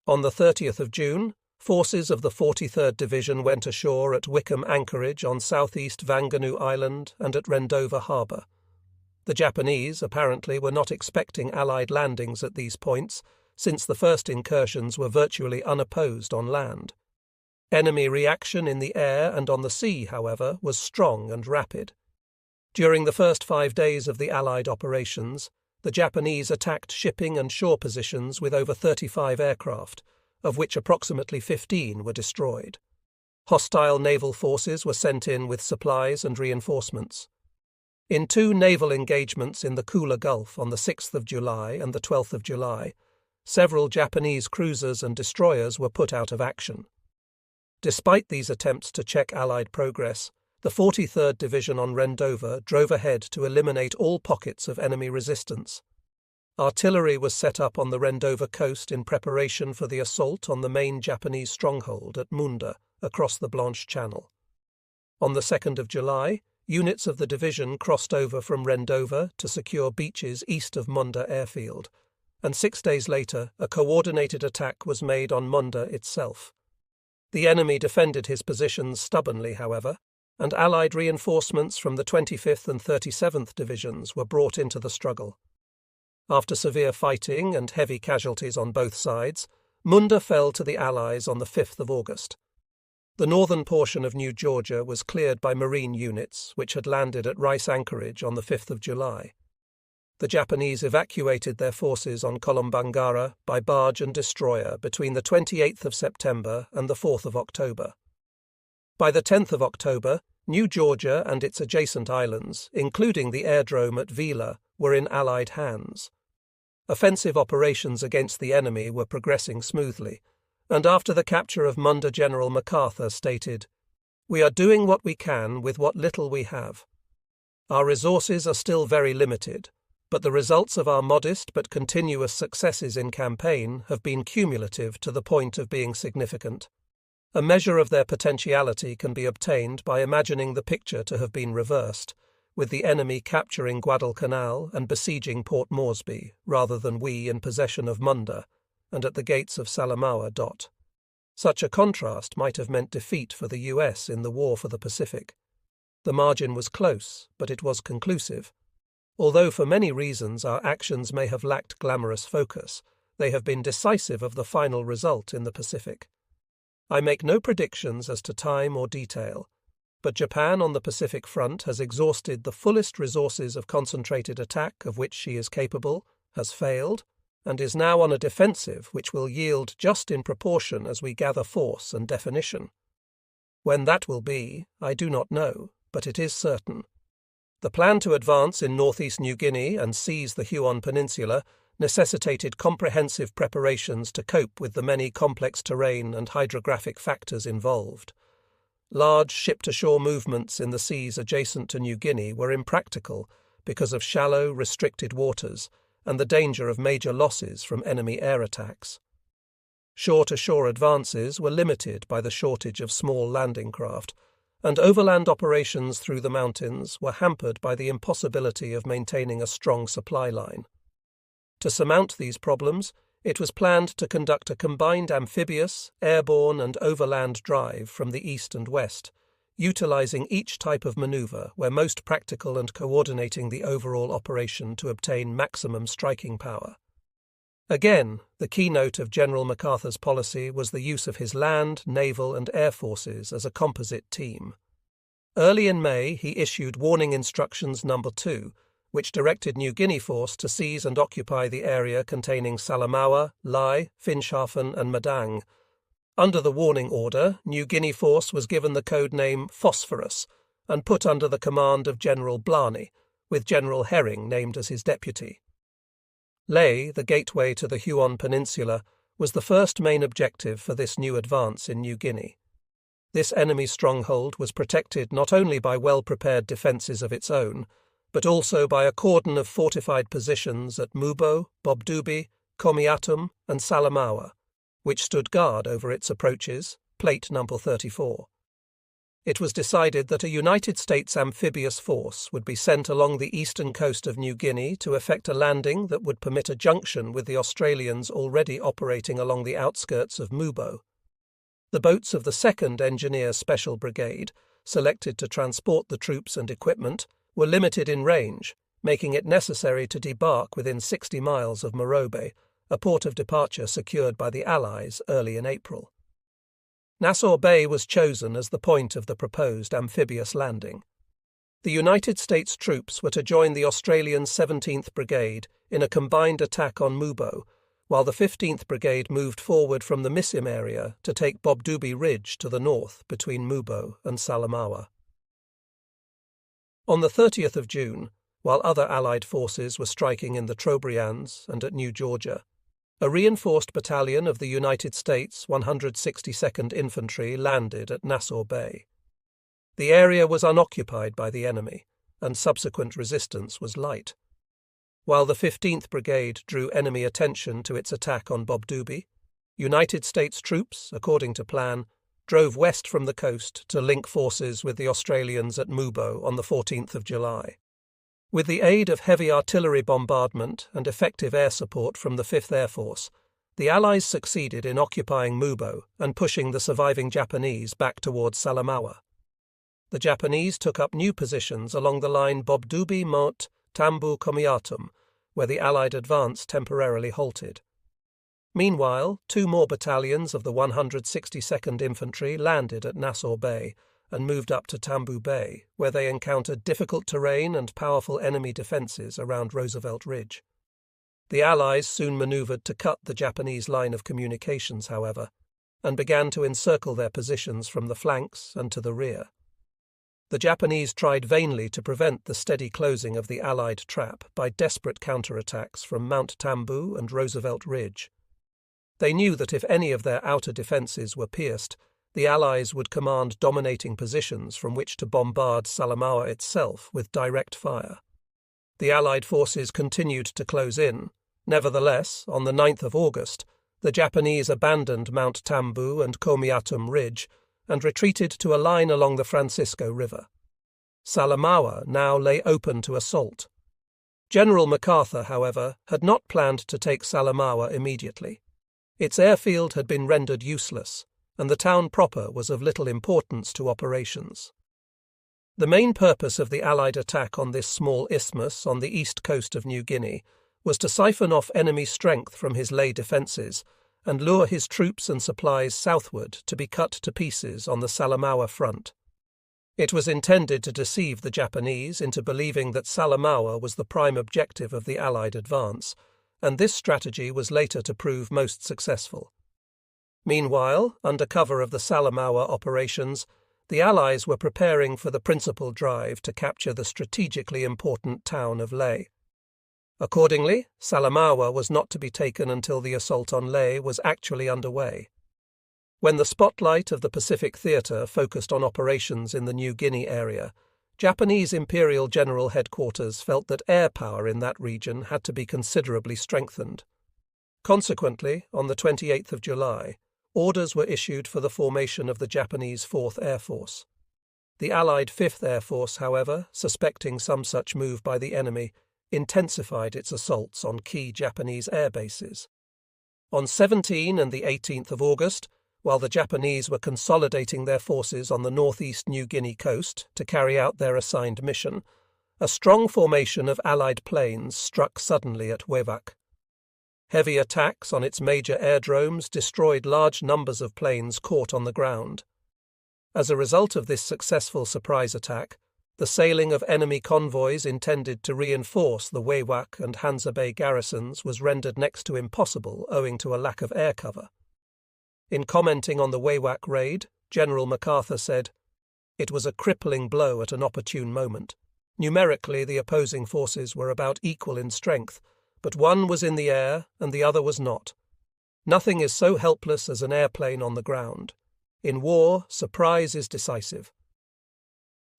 S1: On the 30th of June, forces of the 43rd Division went ashore at Wickham Anchorage on southeast Vanganu Island and at Rendover Harbour. The Japanese, apparently, were not expecting Allied landings at these points, since the first incursions were virtually unopposed on land. Enemy reaction in the air and on the sea, however, was strong and rapid. During the first 5 days of the Allied operations, the Japanese attacked shipping and shore positions with over 35 aircraft, of which approximately 15 were destroyed. Hostile naval forces were sent in with supplies and reinforcements. In 2 naval engagements in the Kula Gulf on the 6th of July and the 12th of July, several Japanese cruisers and destroyers were put out of action. Despite these attempts to check Allied progress, the 43rd Division on Rendover drove ahead to eliminate all pockets of enemy resistance. Artillery was set up on the Rendover coast in preparation for the assault on the main Japanese stronghold at Munda, across the Blanche Channel. On the 2nd of July, units of the division crossed over from Rendover to secure beaches east of Munda airfield, and 6 days later a coordinated attack was made on Munda itself. The enemy defended his positions stubbornly, however, and Allied reinforcements from the 25th and 37th Divisions were brought into the struggle. After severe fighting and heavy casualties on both sides, Munda fell to the Allies on the 5th of August. The northern portion of New Georgia was cleared by Marine units, which had landed at Rice Anchorage on the 5th of July. The Japanese evacuated their forces on Kolombangara by barge and destroyer between the 28th of September and the 4th of October. By the 10th of October, New Georgia and its adjacent islands, including the airdrome at Vila, were in Allied hands. Offensive operations against the enemy were progressing smoothly, and after the capture of Munda, General MacArthur stated, "We are doing what we can with what little we have. Our resources are still very limited, but the results of our modest but continuous successes in campaign have been cumulative to the point of being significant. A measure of their potentiality can be obtained by imagining the picture to have been reversed, with the enemy capturing Guadalcanal and besieging Port Moresby, rather than we in possession of Munda and at the gates of Salamaua. Such a contrast might have meant defeat for the US in the War for the Pacific. The margin was close, but it was conclusive. Although for many reasons our actions may have lacked glamorous focus, they have been decisive of the final result in the Pacific. I make no predictions as to time or detail, but Japan on the Pacific front has exhausted the fullest resources of concentrated attack of which she is capable, has failed, and is now on a defensive which will yield just in proportion as we gather force and definition. When that will be, I do not know, but it is certain. The plan to advance in northeast New Guinea and seize the Huon Peninsula necessitated comprehensive preparations to cope with the many complex terrain and hydrographic factors involved. Large ship-to-shore movements in the seas adjacent to New Guinea were impractical because of shallow, restricted waters and the danger of major losses from enemy air attacks. Shore-to-shore advances were limited by the shortage of small landing craft, and overland operations through the mountains were hampered by the impossibility of maintaining a strong supply line. To surmount these problems, it was planned to conduct a combined amphibious, airborne and overland drive from the east and west, utilizing each type of maneuver where most practical and coordinating the overall operation to obtain maximum striking power. Again, the keynote of General MacArthur's policy was the use of his land, naval and air forces as a composite team. Early in May, he issued Warning Instructions No. 2, which directed New Guinea Force to seize and occupy the area containing Salamaua, Lai, Finschhafen and Madang. Under the warning order, New Guinea Force was given the code name Phosphorus and put under the command of General Blarney, with General Herring named as his deputy. Lae, the gateway to the Huon Peninsula, was the first main objective for this new advance in New Guinea. This enemy stronghold was protected not only by well-prepared defences of its own, but also by a cordon of fortified positions at Mubo, Bobdubi, Komiatum and Salamaua, which stood guard over its approaches, plate number 34. It was decided that a United States amphibious force would be sent along the eastern coast of New Guinea to effect a landing that would permit a junction with the Australians already operating along the outskirts of Mubo. The boats of the 2nd Engineer Special Brigade, selected to transport the troops and equipment, were limited in range, making it necessary to debark within 60 miles of Morobe, a port of departure secured by the Allies early in April. Nassau Bay was chosen as the point of the proposed amphibious landing. The United States troops were to join the Australian 17th Brigade in a combined attack on Mubo, while the 15th Brigade moved forward from the Missim area to take Bobdubi Ridge to the north between Mubo and Salamaua. On the 30th of June, while other Allied forces were striking in the Trobriands and at New Georgia, a reinforced battalion of the United States 162nd Infantry landed at Nassau Bay. The area was unoccupied by the enemy, and subsequent resistance was light. While the 15th Brigade drew enemy attention to its attack on Bobdubi, United States troops, according to plan, drove west from the coast to link forces with the Australians at Mubo on the 14th of July. With the aid of heavy artillery bombardment and effective air support from the 5th Air Force, the Allies succeeded in occupying Mubo and pushing the surviving Japanese back towards Salamaua. The Japanese took up new positions along the line Bobdubi-Mot, Tambu-Komiatum, where the Allied advance temporarily halted. Meanwhile, 2 more battalions of the 162nd Infantry landed at Nassau Bay and moved up to Tambu Bay, where they encountered difficult terrain and powerful enemy defences around Roosevelt Ridge. The Allies soon manoeuvred to cut the Japanese line of communications, however, and began to encircle their positions from the flanks and to the rear. The Japanese tried vainly to prevent the steady closing of the Allied trap by desperate counterattacks from Mount Tambu and Roosevelt Ridge. They knew that if any of their outer defences were pierced, the Allies would command dominating positions from which to bombard Salamaua itself with direct fire. The Allied forces continued to close in. Nevertheless, on the 9th of August, the Japanese abandoned Mount Tambu and Komiatum Ridge and retreated to a line along the Francisco River. Salamaua now lay open to assault. General MacArthur, however, had not planned to take Salamaua immediately. Its airfield had been rendered useless, and the town proper was of little importance to operations. The main purpose of the Allied attack on this small isthmus on the east coast of New Guinea was to siphon off enemy strength from his ley defences and lure his troops and supplies southward to be cut to pieces on the Salamaua front. It was intended to deceive the Japanese into believing that Salamaua was the prime objective of the Allied advance, and this strategy was later to prove most successful. Meanwhile, under cover of the Salamaua operations, the Allies were preparing for the principal drive to capture the strategically important town of Ley. Accordingly, Salamaua was not to be taken until the assault on Ley was actually underway. When the spotlight of the Pacific Theatre focused on operations in the New Guinea area, Japanese Imperial General Headquarters felt that air power in that region had to be considerably strengthened. Consequently, on the 28th of July, orders were issued for the formation of the Japanese 4th Air Force. The Allied 5th Air Force, however, suspecting some such move by the enemy, intensified its assaults on key Japanese air bases. On 17 and the 18th of August, while the Japanese were consolidating their forces on the northeast New Guinea coast to carry out their assigned mission, a strong formation of Allied planes struck suddenly at WWII. Heavy attacks on its major airdromes destroyed large numbers of planes caught on the ground. As a result of this successful surprise attack, the sailing of enemy convoys intended to reinforce the WWII and Hansa Bay garrisons was rendered next to impossible owing to a lack of air cover. In commenting on the WWII raid, General MacArthur said, "It was a crippling blow at an opportune moment. Numerically, the opposing forces were about equal in strength, but one was in the air and the other was not. Nothing is so helpless as an airplane on the ground. In war, surprise is decisive."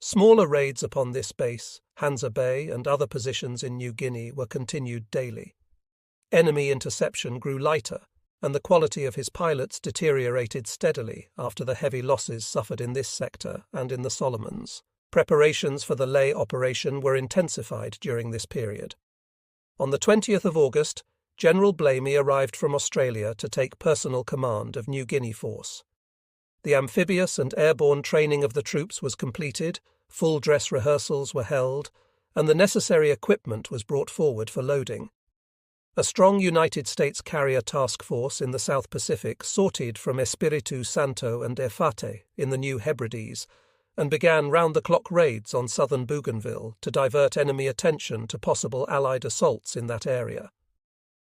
S1: Smaller raids upon this base, Hansa Bay, and other positions in New Guinea were continued daily. Enemy interception grew lighter, and the quality of his pilots deteriorated steadily after the heavy losses suffered in this sector and in the Solomons. Preparations for the Ley operation were intensified during this period. On the 20th of August, General Blamey arrived from Australia to take personal command of New Guinea force. The amphibious and airborne training of the troops was completed, full dress rehearsals were held, and the necessary equipment was brought forward for loading. A strong United States carrier task force in the South Pacific sortied from Espiritu Santo and Efate in the New Hebrides and began round-the-clock raids on southern Bougainville to divert enemy attention to possible Allied assaults in that area.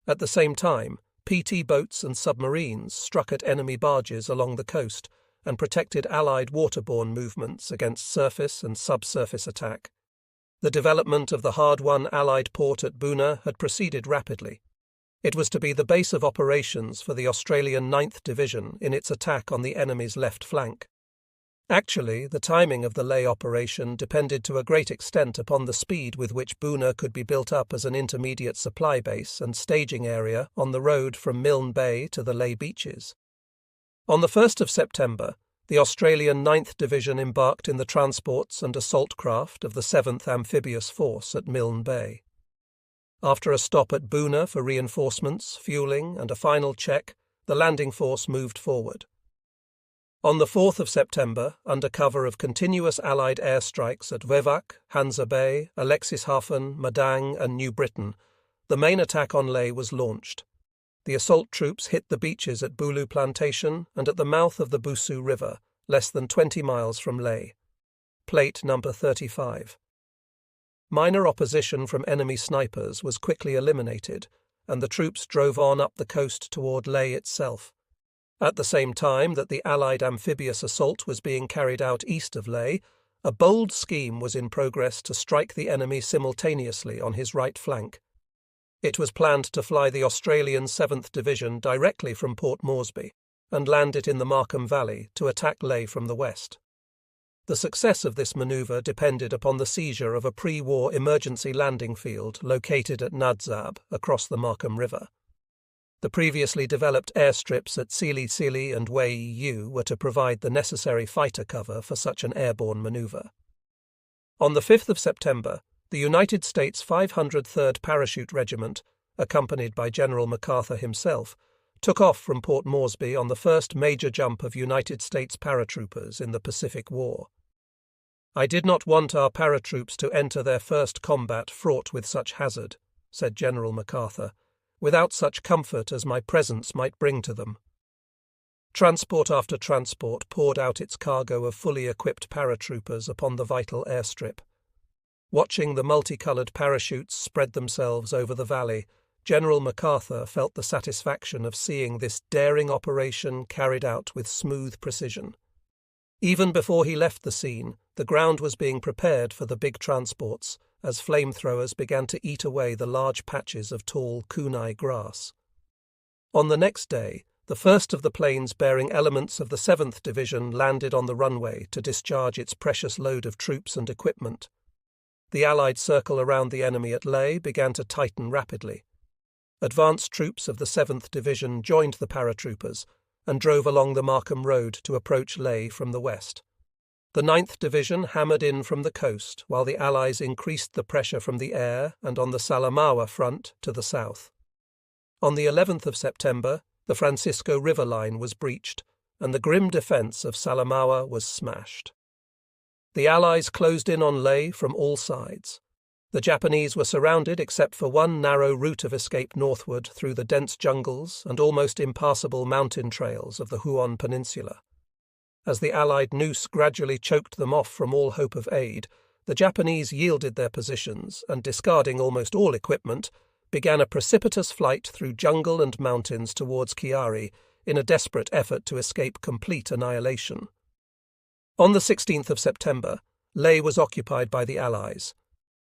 S1: At the same time, PT boats and submarines struck at enemy barges along the coast and protected Allied waterborne movements against surface and subsurface attack. The development of the hard-won Allied port at Buna had proceeded rapidly. It was to be the base of operations for the Australian 9th Division in its attack on the enemy's left flank. Actually, the timing of the Ley operation depended to a great extent upon the speed with which Buna could be built up as an intermediate supply base and staging area on the road from Milne Bay to the Ley beaches. On the 1st of September, the Australian 9th Division embarked in the transports and assault craft of the 7th Amphibious Force at Milne Bay. After a stop at Buna for reinforcements, fueling, and a final check, the landing force moved forward. On the 4th of September, under cover of continuous Allied airstrikes at WWII, Hansa Bay, Alexishafen, Madang, and New Britain, the main attack on Ley was launched. The assault troops hit the beaches at Bulu Plantation and at the mouth of the Busu River, less than 20 miles from Ley. Plate number 35. Minor opposition from enemy snipers was quickly eliminated, and the troops drove on up the coast toward Ley itself. At the same time that the Allied amphibious assault was being carried out east of Ley, a bold scheme was in progress to strike the enemy simultaneously on his right flank. It was planned to fly the Australian 7th Division directly from Port Moresby and land it in the Markham Valley to attack Ley from the west. The success of this manoeuvre depended upon the seizure of a pre-war emergency landing field located at Nadzab across the Markham River. The previously developed airstrips at Sili Sili and WWII were to provide the necessary fighter cover for such an airborne manoeuvre. On the 5th of September, the United States 503rd Parachute Regiment, accompanied by General MacArthur himself, took off from Port Moresby on the first major jump of United States paratroopers in the Pacific War. "I did not want our paratroops to enter their first combat fraught with such hazard," said General MacArthur, "without such comfort as my presence might bring to them." Transport after transport poured out its cargo of fully equipped paratroopers upon the vital airstrip. Watching the multicolored parachutes spread themselves over the valley, General MacArthur felt the satisfaction of seeing this daring operation carried out with smooth precision. Even before he left the scene, the ground was being prepared for the big transports as flamethrowers began to eat away the large patches of tall kunai grass. On the next day, the first of the planes bearing elements of the 7th Division landed on the runway to discharge its precious load of troops and equipment. The Allied circle around the enemy at Leh began to tighten rapidly. Advanced troops of the 7th Division joined the paratroopers and drove along the Markham Road to approach Leh from the west. The 9th Division hammered in from the coast while the Allies increased the pressure from the air and on the Salamaua front to the south. On the 11th of September, the Francisco River line was breached and the grim defence of Salamaua was smashed. The Allies closed in on Leh from all sides. The Japanese were surrounded except for one narrow route of escape northward through the dense jungles and almost impassable mountain trails of the Huon Peninsula. As the Allied noose gradually choked them off from all hope of aid, the Japanese yielded their positions and, discarding almost all equipment, began a precipitous flight through jungle and mountains towards Chiari in a desperate effort to escape complete annihilation. On the 16th of September, Leh was occupied by the Allies.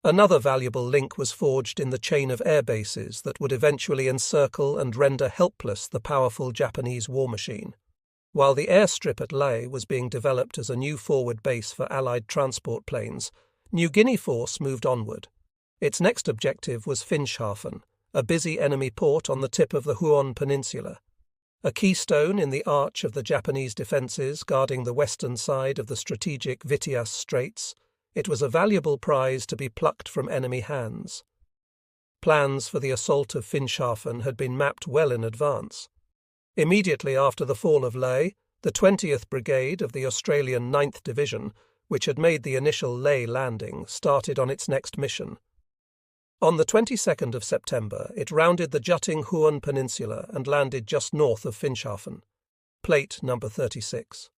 S1: Another valuable link was forged in the chain of air bases that would eventually encircle and render helpless the powerful Japanese war machine. While the airstrip at Leh was being developed as a new forward base for Allied transport planes, New Guinea Force moved onward. Its next objective was Finschhafen, a busy enemy port on the tip of the Huon Peninsula. A keystone in the arch of the Japanese defences guarding the western side of the strategic Vitiaz Straits, it was a valuable prize to be plucked from enemy hands. Plans for the assault of Finschhafen had been mapped well in advance. Immediately after the fall of Leh, the 20th Brigade of the Australian 9th Division, which had made the initial Leh landing, started on its next mission. On the 22nd of September, it rounded the jutting Huon Peninsula and landed just north of Finschhafen. Plate number 36.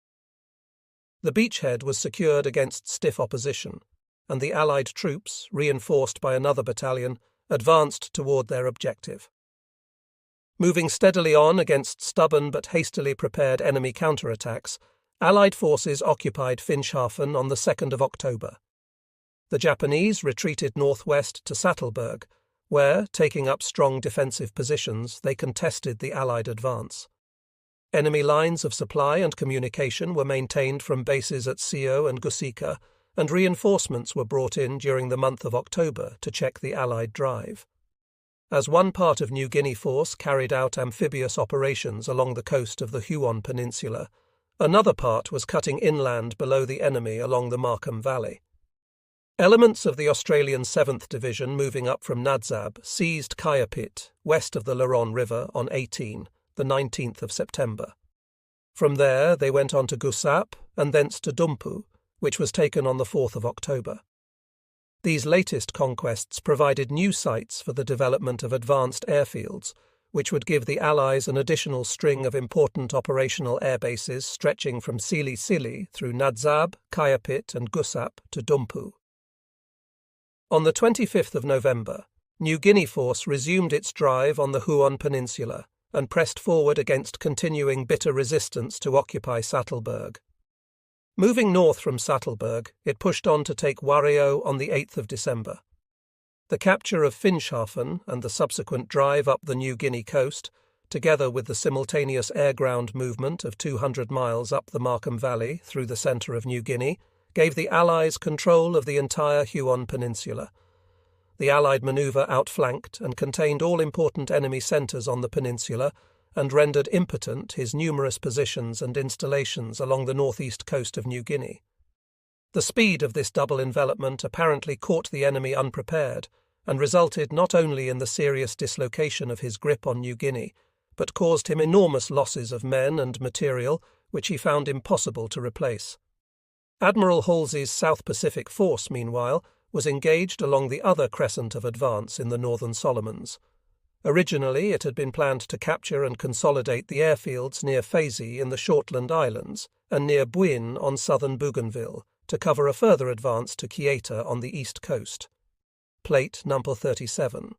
S1: The beachhead was secured against stiff opposition, and the Allied troops, reinforced by another battalion, advanced toward their objective. Moving steadily on against stubborn but hastily prepared enemy counterattacks, Allied forces occupied Finschhafen on the 2nd of October. The Japanese retreated northwest to Sattleburg, where, taking up strong defensive positions, they contested the Allied advance. Enemy lines of supply and communication were maintained from bases at Sio and Gusika, and reinforcements were brought in during the month of October to check the Allied drive. As one part of New Guinea Force carried out amphibious operations along the coast of the Huon Peninsula, another part was cutting inland below the enemy along the Markham Valley. Elements of the Australian 7th Division moving up from Nadzab seized Kayapit, west of the Laron River, on 18, the 19th of September. From there they went on to Gusap and thence to Dumpu, which was taken on the 4th of October. These latest conquests provided new sites for the development of advanced airfields, which would give the Allies an additional string of important operational air bases stretching from Sili Sili through Nadzab, Kayapit and Gusap to Dumpu. On the 25th of November, New Guinea Force resumed its drive on the Huon Peninsula and pressed forward against continuing bitter resistance to occupy Sattleburg. Moving north from Sattleburg, it pushed on to take Wario on the 8th of December. The capture of Finschhafen and the subsequent drive up the New Guinea coast, together with the simultaneous air-ground movement of 200 miles up the Markham Valley through the centre of New Guinea, gave the Allies control of the entire Huon Peninsula. The Allied manoeuvre outflanked and contained all important enemy centres on the peninsula and rendered impotent his numerous positions and installations along the northeast coast of New Guinea. The speed of this double envelopment apparently caught the enemy unprepared and resulted not only in the serious dislocation of his grip on New Guinea, but caused him enormous losses of men and material which he found impossible to replace. Admiral Halsey's South Pacific Force, meanwhile, was engaged along the other crescent of advance in the Northern Solomons. Originally, it had been planned to capture and consolidate the airfields near Fezi in the Shortland Islands and near Buin on southern Bougainville to cover a further advance to Kieta on the east coast. Plate number 37.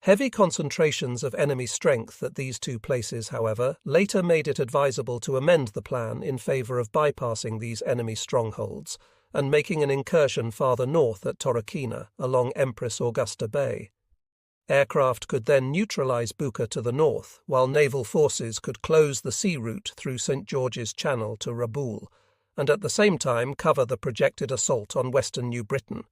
S1: Heavy concentrations of enemy strength at these two places, however, later made it advisable to amend the plan in favour of bypassing these enemy strongholds and making an incursion farther north at Torokina along Empress Augusta Bay. Aircraft could then neutralise Buka to the north, while naval forces could close the sea route through St. George's Channel to Rabaul, and at the same time cover the projected assault on western New Britain.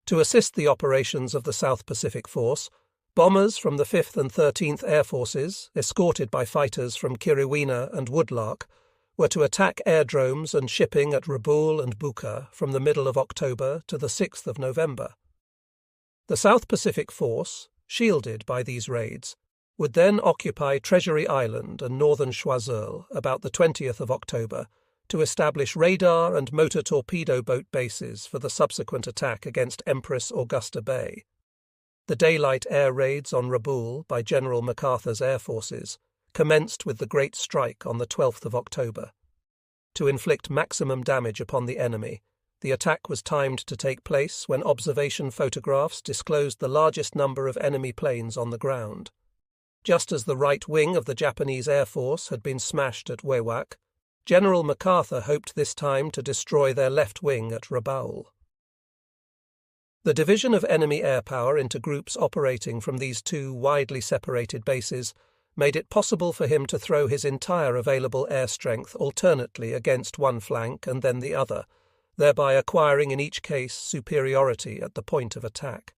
S1: To assist the operations of the South Pacific Force, bombers from the 5th and 13th Air Forces, escorted by fighters from Kiriwina and Woodlark, were to attack airdromes and shipping at Rabaul and Buka from the middle of October to the 6th of November. The South Pacific Force, shielded by these raids, would then occupy Treasury Island and northern Choiseul about the 20th of October to establish radar and motor torpedo boat bases for the subsequent attack against Empress Augusta Bay. The daylight air raids on Rabaul by General MacArthur's air forces commenced with the Great Strike on the 12th of October. To inflict maximum damage upon the enemy, the attack was timed to take place when observation photographs disclosed the largest number of enemy planes on the ground. Just as the right wing of the Japanese Air Force had been smashed at Wewak, General MacArthur hoped this time to destroy their left wing at Rabaul. The division of enemy air power into groups operating from these two widely separated bases made it possible for him to throw his entire available air strength alternately against one flank and then the other, thereby acquiring in each case superiority at the point of attack.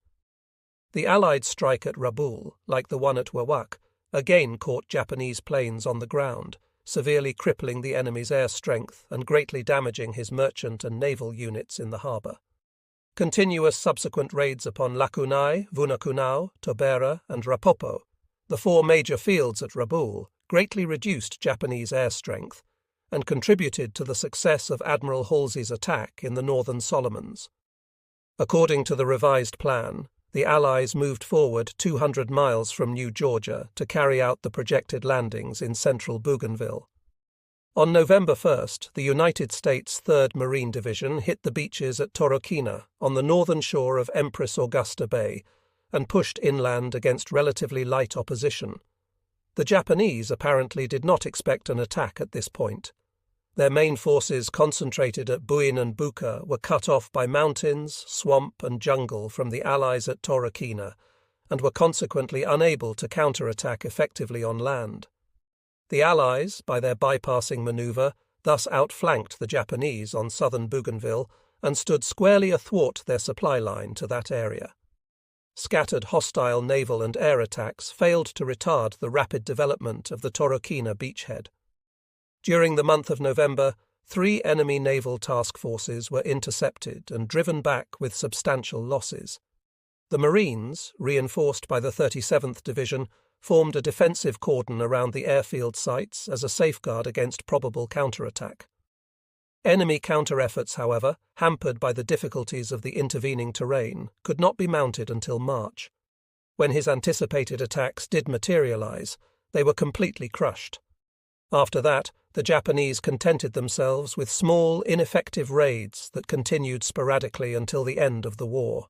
S1: The Allied strike at Rabaul, like the one at Wewak, again caught Japanese planes on the ground, severely crippling the enemy's air strength and greatly damaging his merchant and naval units in the harbour. Continuous subsequent raids upon Lakunai, Vunakunau, Tobera, and Rapopo, the four major fields at Rabaul, greatly reduced Japanese air strength and contributed to the success of Admiral Halsey's attack in the Northern Solomons. According to the revised plan, the Allies moved forward 200 miles from New Georgia to carry out the projected landings in central Bougainville. On November 1st, the United States 3rd Marine Division hit the beaches at Torokina on the northern shore of Empress Augusta Bay and pushed inland against relatively light opposition. The Japanese apparently did not expect an attack at this point. Their main forces concentrated at Buin and Buka were cut off by mountains, swamp and jungle from the Allies at Torokina and were consequently unable to counterattack effectively on land. The Allies, by their bypassing manoeuvre, thus outflanked the Japanese on southern Bougainville and stood squarely athwart their supply line to that area. Scattered hostile naval and air attacks failed to retard the rapid development of the Torokina beachhead. During the month of November, 3 enemy naval task forces were intercepted and driven back with substantial losses. The Marines, reinforced by the 37th Division, formed a defensive cordon around the airfield sites as a safeguard against probable counterattack. Enemy counter-efforts, however, hampered by the difficulties of the intervening terrain, could not be mounted until March. When his anticipated attacks did materialize, they were completely crushed. After that, the Japanese contented themselves with small, ineffective raids that continued sporadically until the end of the war.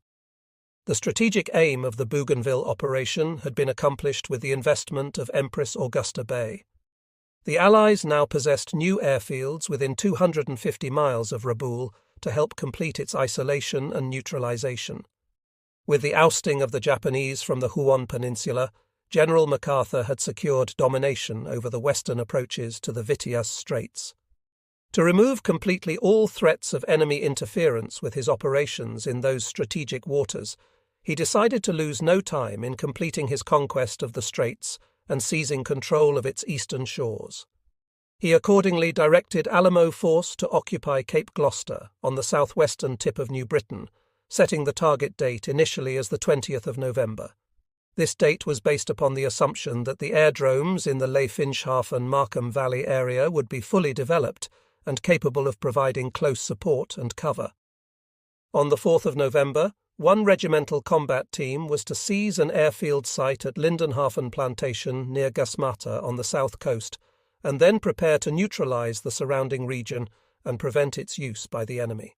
S1: The strategic aim of the Bougainville operation had been accomplished with the investment of Empress Augusta Bay. The Allies now possessed new airfields within 250 miles of Rabaul to help complete its isolation and neutralization. With the ousting of the Japanese from the Huon Peninsula, General MacArthur had secured domination over the western approaches to the Vitiaz Straits. To remove completely all threats of enemy interference with his operations in those strategic waters, he decided to lose no time in completing his conquest of the straits and seizing control of its eastern shores. He accordingly directed Alamo Force to occupy Cape Gloucester on the southwestern tip of New Britain, setting the target date initially as the 20th of November. This date was based upon the assumption that the airdromes in the Finschhafen-Markham Valley area would be fully developed and capable of providing close support and cover. On the 4th of November, one regimental combat team was to seize an airfield site at Lindenhafen Plantation near Gasmata on the south coast, and then prepare to neutralize the surrounding region and prevent its use by the enemy.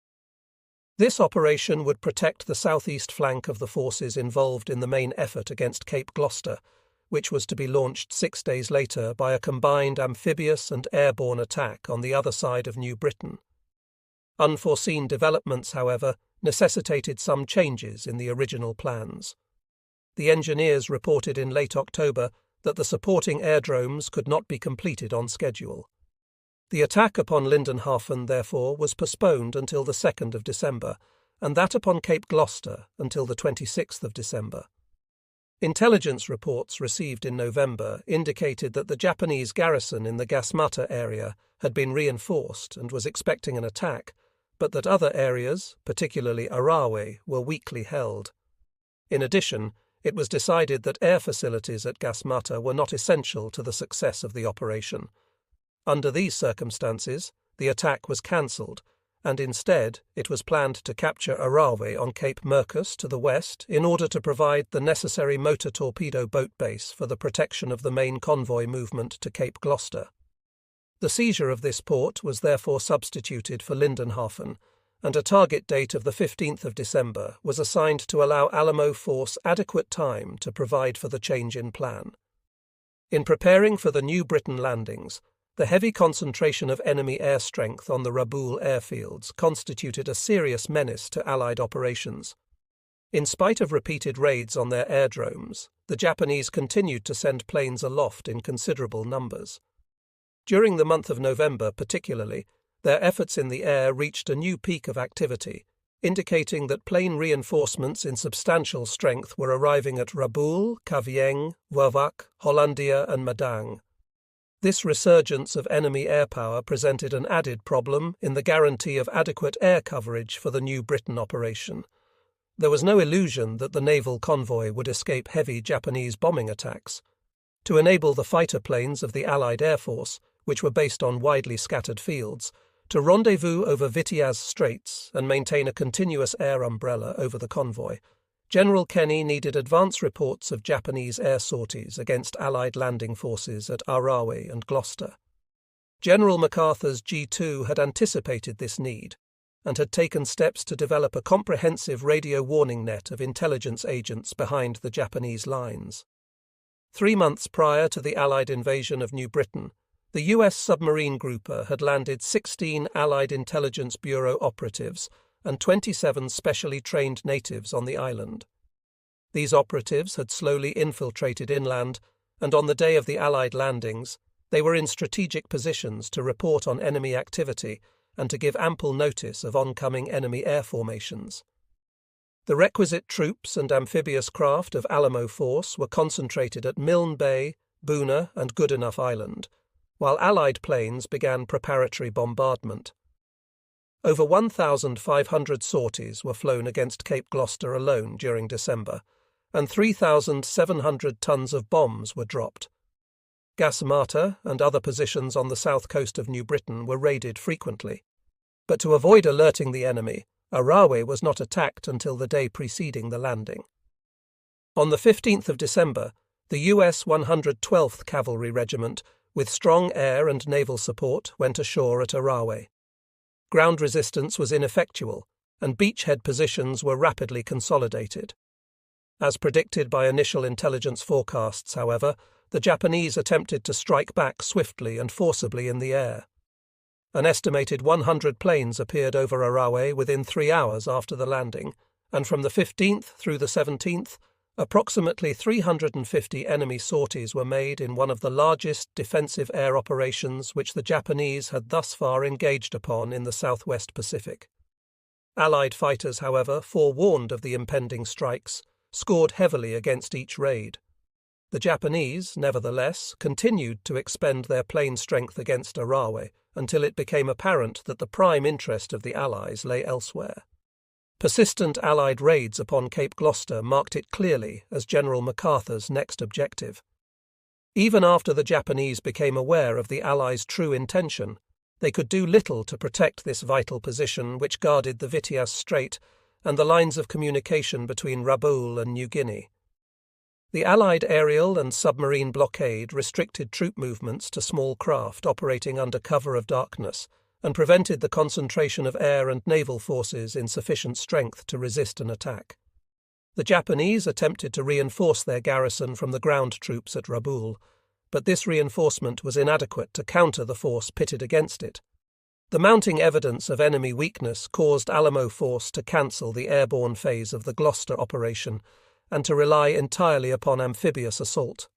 S1: This operation would protect the southeast flank of the forces involved in the main effort against Cape Gloucester, which was to be launched 6 days later by a combined amphibious and airborne attack on the other side of New Britain. Unforeseen developments, however, necessitated some changes in the original plans. The engineers reported in late October that the supporting airdromes could not be completed on schedule. The attack upon Lindenhafen, therefore, was postponed until the 2nd of December, and that upon Cape Gloucester until the 26th of December. Intelligence reports received in November indicated that the Japanese garrison in the Gasmata area had been reinforced and was expecting an attack, but that other areas, particularly Arawe, were weakly held. In addition, it was decided that air facilities at Gasmata were not essential to the success of the operation. Under these circumstances, the attack was cancelled, and instead it was planned to capture Arawe on Cape Mercus to the west in order to provide the necessary motor torpedo boat base for the protection of the main convoy movement to Cape Gloucester. The seizure of this port was therefore substituted for Lindenhafen, and a target date of the 15th of December was assigned to allow Alamo Force adequate time to provide for the change in plan. In preparing for the New Britain landings, the heavy concentration of enemy air strength on the Rabaul airfields constituted a serious menace to Allied operations. In spite of repeated raids on their airdromes, the Japanese continued to send planes aloft in considerable numbers. During the month of November particularly, their efforts in the air reached a new peak of activity, indicating that plane reinforcements in substantial strength were arriving at Rabaul, Kavieng, Wawak, Hollandia and Madang. This resurgence of enemy air power presented an added problem in the guarantee of adequate air coverage for the New Britain operation. There was no illusion that the naval convoy would escape heavy Japanese bombing attacks. To enable the fighter planes of the Allied Air Force, which were based on widely scattered fields, to rendezvous over Vitiaz Straits and maintain a continuous air umbrella over the convoy, General Kenny needed advance reports of Japanese air sorties against Allied landing forces at Arawe and Gloucester. General MacArthur's G2 had anticipated this need and had taken steps to develop a comprehensive radio warning net of intelligence agents behind the Japanese lines. 3 months prior to the Allied invasion of New Britain, the U.S. submarine grouper had landed 16 Allied Intelligence Bureau operatives and 27 specially trained natives on the island. These operatives had slowly infiltrated inland, and on the day of the Allied landings, they were in strategic positions to report on enemy activity and to give ample notice of oncoming enemy air formations. The requisite troops and amphibious craft of Alamo Force were concentrated at Milne Bay, Boona and Goodenough Island, while Allied planes began preparatory bombardment. Over 1,500 sorties were flown against Cape Gloucester alone during December, and 3,700 tons of bombs were dropped. Gasmata and other positions on the south coast of New Britain were raided frequently, but to avoid alerting the enemy, Arawe was not attacked until the day preceding the landing. On the 15th of December, the U.S. 112th Cavalry Regiment, with strong air and naval support, went ashore at Arawe. Ground resistance was ineffectual, and beachhead positions were rapidly consolidated. As predicted by initial intelligence forecasts, however, the Japanese attempted to strike back swiftly and forcibly in the air. An estimated 100 planes appeared over Arawe within 3 hours after the landing, and from the 15th through the 17th, approximately 350 enemy sorties were made in one of the largest defensive air operations which the Japanese had thus far engaged upon in the Southwest Pacific. Allied fighters, however, forewarned of the impending strikes, scored heavily against each raid. The Japanese, nevertheless, continued to expend their plain strength against Arawe until it became apparent that the prime interest of the Allies lay elsewhere. Persistent Allied raids upon Cape Gloucester marked it clearly as General MacArthur's next objective. Even after the Japanese became aware of the Allies' true intention, they could do little to protect this vital position which guarded the Vitiaz Strait and the lines of communication between Rabaul and New Guinea. The Allied aerial and submarine blockade restricted troop movements to small craft operating under cover of darkness and prevented the concentration of air and naval forces in sufficient strength to resist an attack. The Japanese attempted to reinforce their garrison from the ground troops at Rabaul, but this reinforcement was inadequate to counter the force pitted against it. The mounting evidence of enemy weakness caused Alamo Force to cancel the airborne phase of the Gloucester operation and to rely entirely upon amphibious assault.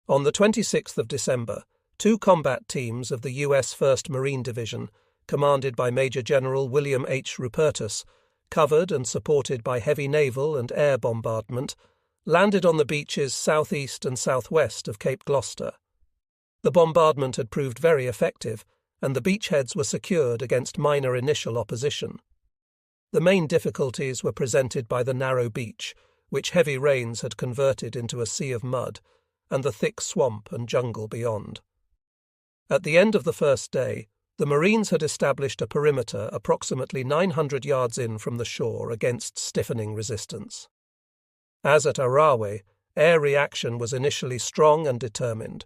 S1: On the 26th of December, 2 combat teams of the U.S. 1st Marine Division, commanded by Major General William H. Rupertus, covered and supported by heavy naval and air bombardment, landed on the beaches southeast and southwest of Cape Gloucester. The bombardment had proved very effective, and the beachheads were secured against minor initial opposition. The main difficulties were presented by the narrow beach, which heavy rains had converted into a sea of mud, and the thick swamp and jungle beyond. At the end of the first day, the Marines had established a perimeter approximately 900 yards in from the shore against stiffening resistance. As at Arawe, air reaction was initially strong and determined,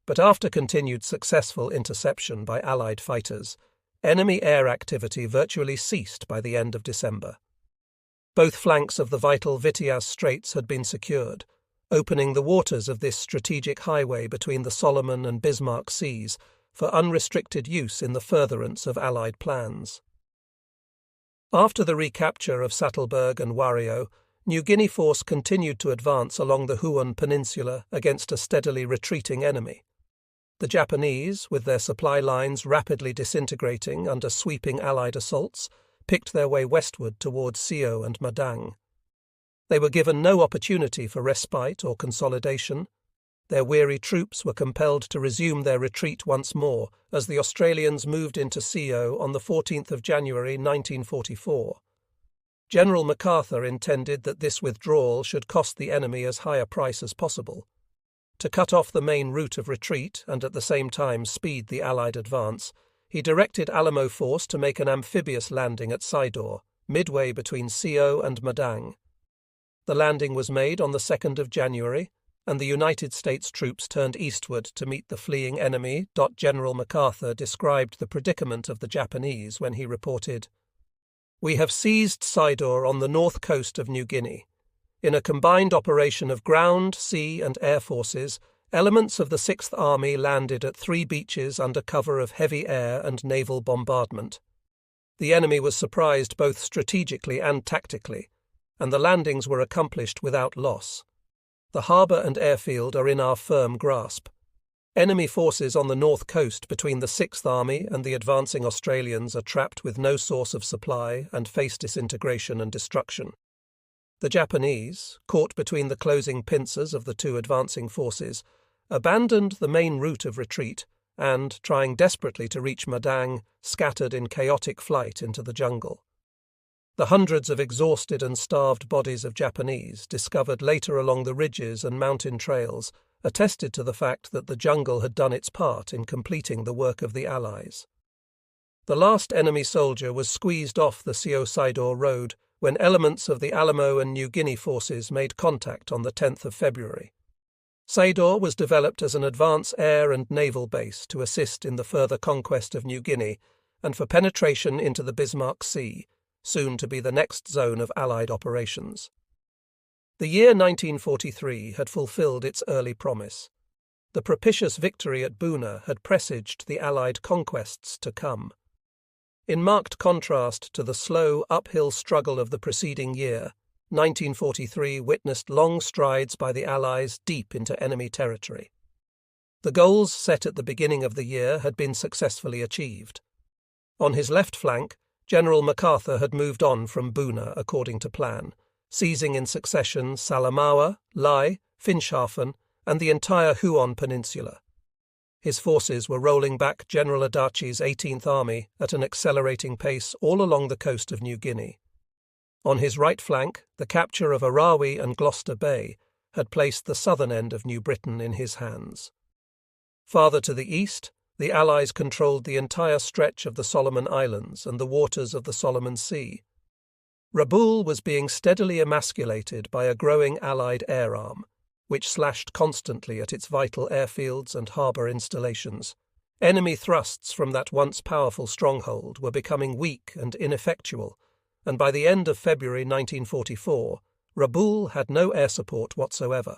S1: but after continued successful interception by Allied fighters, enemy air activity virtually ceased by the end of December. Both flanks of the vital Vitiaz Straits had been secured, opening the waters of this strategic highway between the Solomon and Bismarck Seas for unrestricted use in the furtherance of Allied plans. After the recapture of Sattleburg and Wario, New Guinea force continued to advance along the Huon Peninsula against a steadily retreating enemy. The Japanese, with their supply lines rapidly disintegrating under sweeping Allied assaults, picked their way westward towards Sio and Madang. They were given no opportunity for respite or consolidation. Their weary troops were compelled to resume their retreat once more as the Australians moved into Sio on the 14th of January 1944. General MacArthur intended that this withdrawal should cost the enemy as high a price as possible. To cut off the main route of retreat and at the same time speed the Allied advance, he directed Alamo Force to make an amphibious landing at Sidor, midway between Sio and Madang. The landing was made on the 2nd of January, and the United States troops turned eastward to meet the fleeing enemy. General MacArthur described the predicament of the Japanese when he reported, "We have seized Sidor on the north coast of New Guinea. In a combined operation of ground, sea, and air forces, elements of the 6th Army landed at 3 beaches under cover of heavy air and naval bombardment. The enemy was surprised both strategically and tactically, and the landings were accomplished without loss. The harbour and airfield are in our firm grasp. Enemy forces on the north coast between the 6th Army and the advancing Australians are trapped with no source of supply and face disintegration and destruction. The Japanese, caught between the closing pincers of the 2 advancing forces, abandoned the main route of retreat and, trying desperately to reach Madang, scattered in chaotic flight into the jungle. The hundreds of exhausted and starved bodies of Japanese discovered later along the ridges and mountain trails attested to the fact that the jungle had done its part in completing the work of the Allies. The last enemy soldier was squeezed off the Sio-Sidor road when elements of the Alamo and New Guinea forces made contact on the 10th of February. Sidor was developed as an advance air and naval base to assist in the further conquest of New Guinea and for penetration into the Bismarck Sea, soon to be the next zone of Allied operations. The year 1943 had fulfilled its early promise. The propitious victory at Buna had presaged the Allied conquests to come. In marked contrast to the slow, uphill struggle of the preceding year, 1943 witnessed long strides by the Allies deep into enemy territory. The goals set at the beginning of the year had been successfully achieved. On his left flank, General MacArthur had moved on from Buna according to plan, seizing in succession Salamaua, Lai, Finschhafen, and the entire Huon Peninsula. His forces were rolling back General Adachi's 18th Army at an accelerating pace all along the coast of New Guinea. On his right flank, the capture of Arawi and Gloucester Bay had placed the southern end of New Britain in his hands. Farther to the east, the Allies controlled the entire stretch of the Solomon Islands and the waters of the Solomon Sea. Rabaul was being steadily emasculated by a growing Allied air arm, which slashed constantly at its vital airfields and harbour installations. Enemy thrusts from that once powerful stronghold were becoming weak and ineffectual, and by the end of February 1944, Rabaul had no air support whatsoever.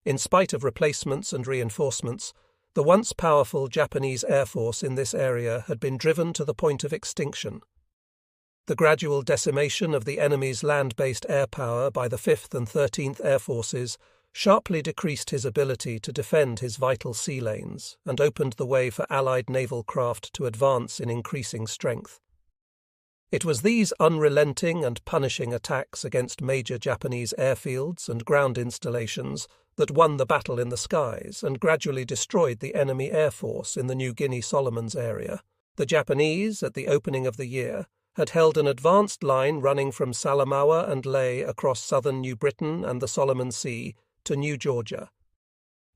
S1: In spite of replacements and reinforcements, the once powerful Japanese air force in this area had been driven to the point of extinction. The gradual decimation of the enemy's land-based air power by the 5th and 13th Air Forces sharply decreased his ability to defend his vital sea lanes and opened the way for Allied naval craft to advance in increasing strength. It was these unrelenting and punishing attacks against major Japanese airfields and ground installations that won the battle in the skies and gradually destroyed the enemy air force in the New Guinea Solomons area. The Japanese, at the opening of the year, had held an advanced line running from Salamaua and Lae across southern New Britain and the Solomon Sea to New Georgia.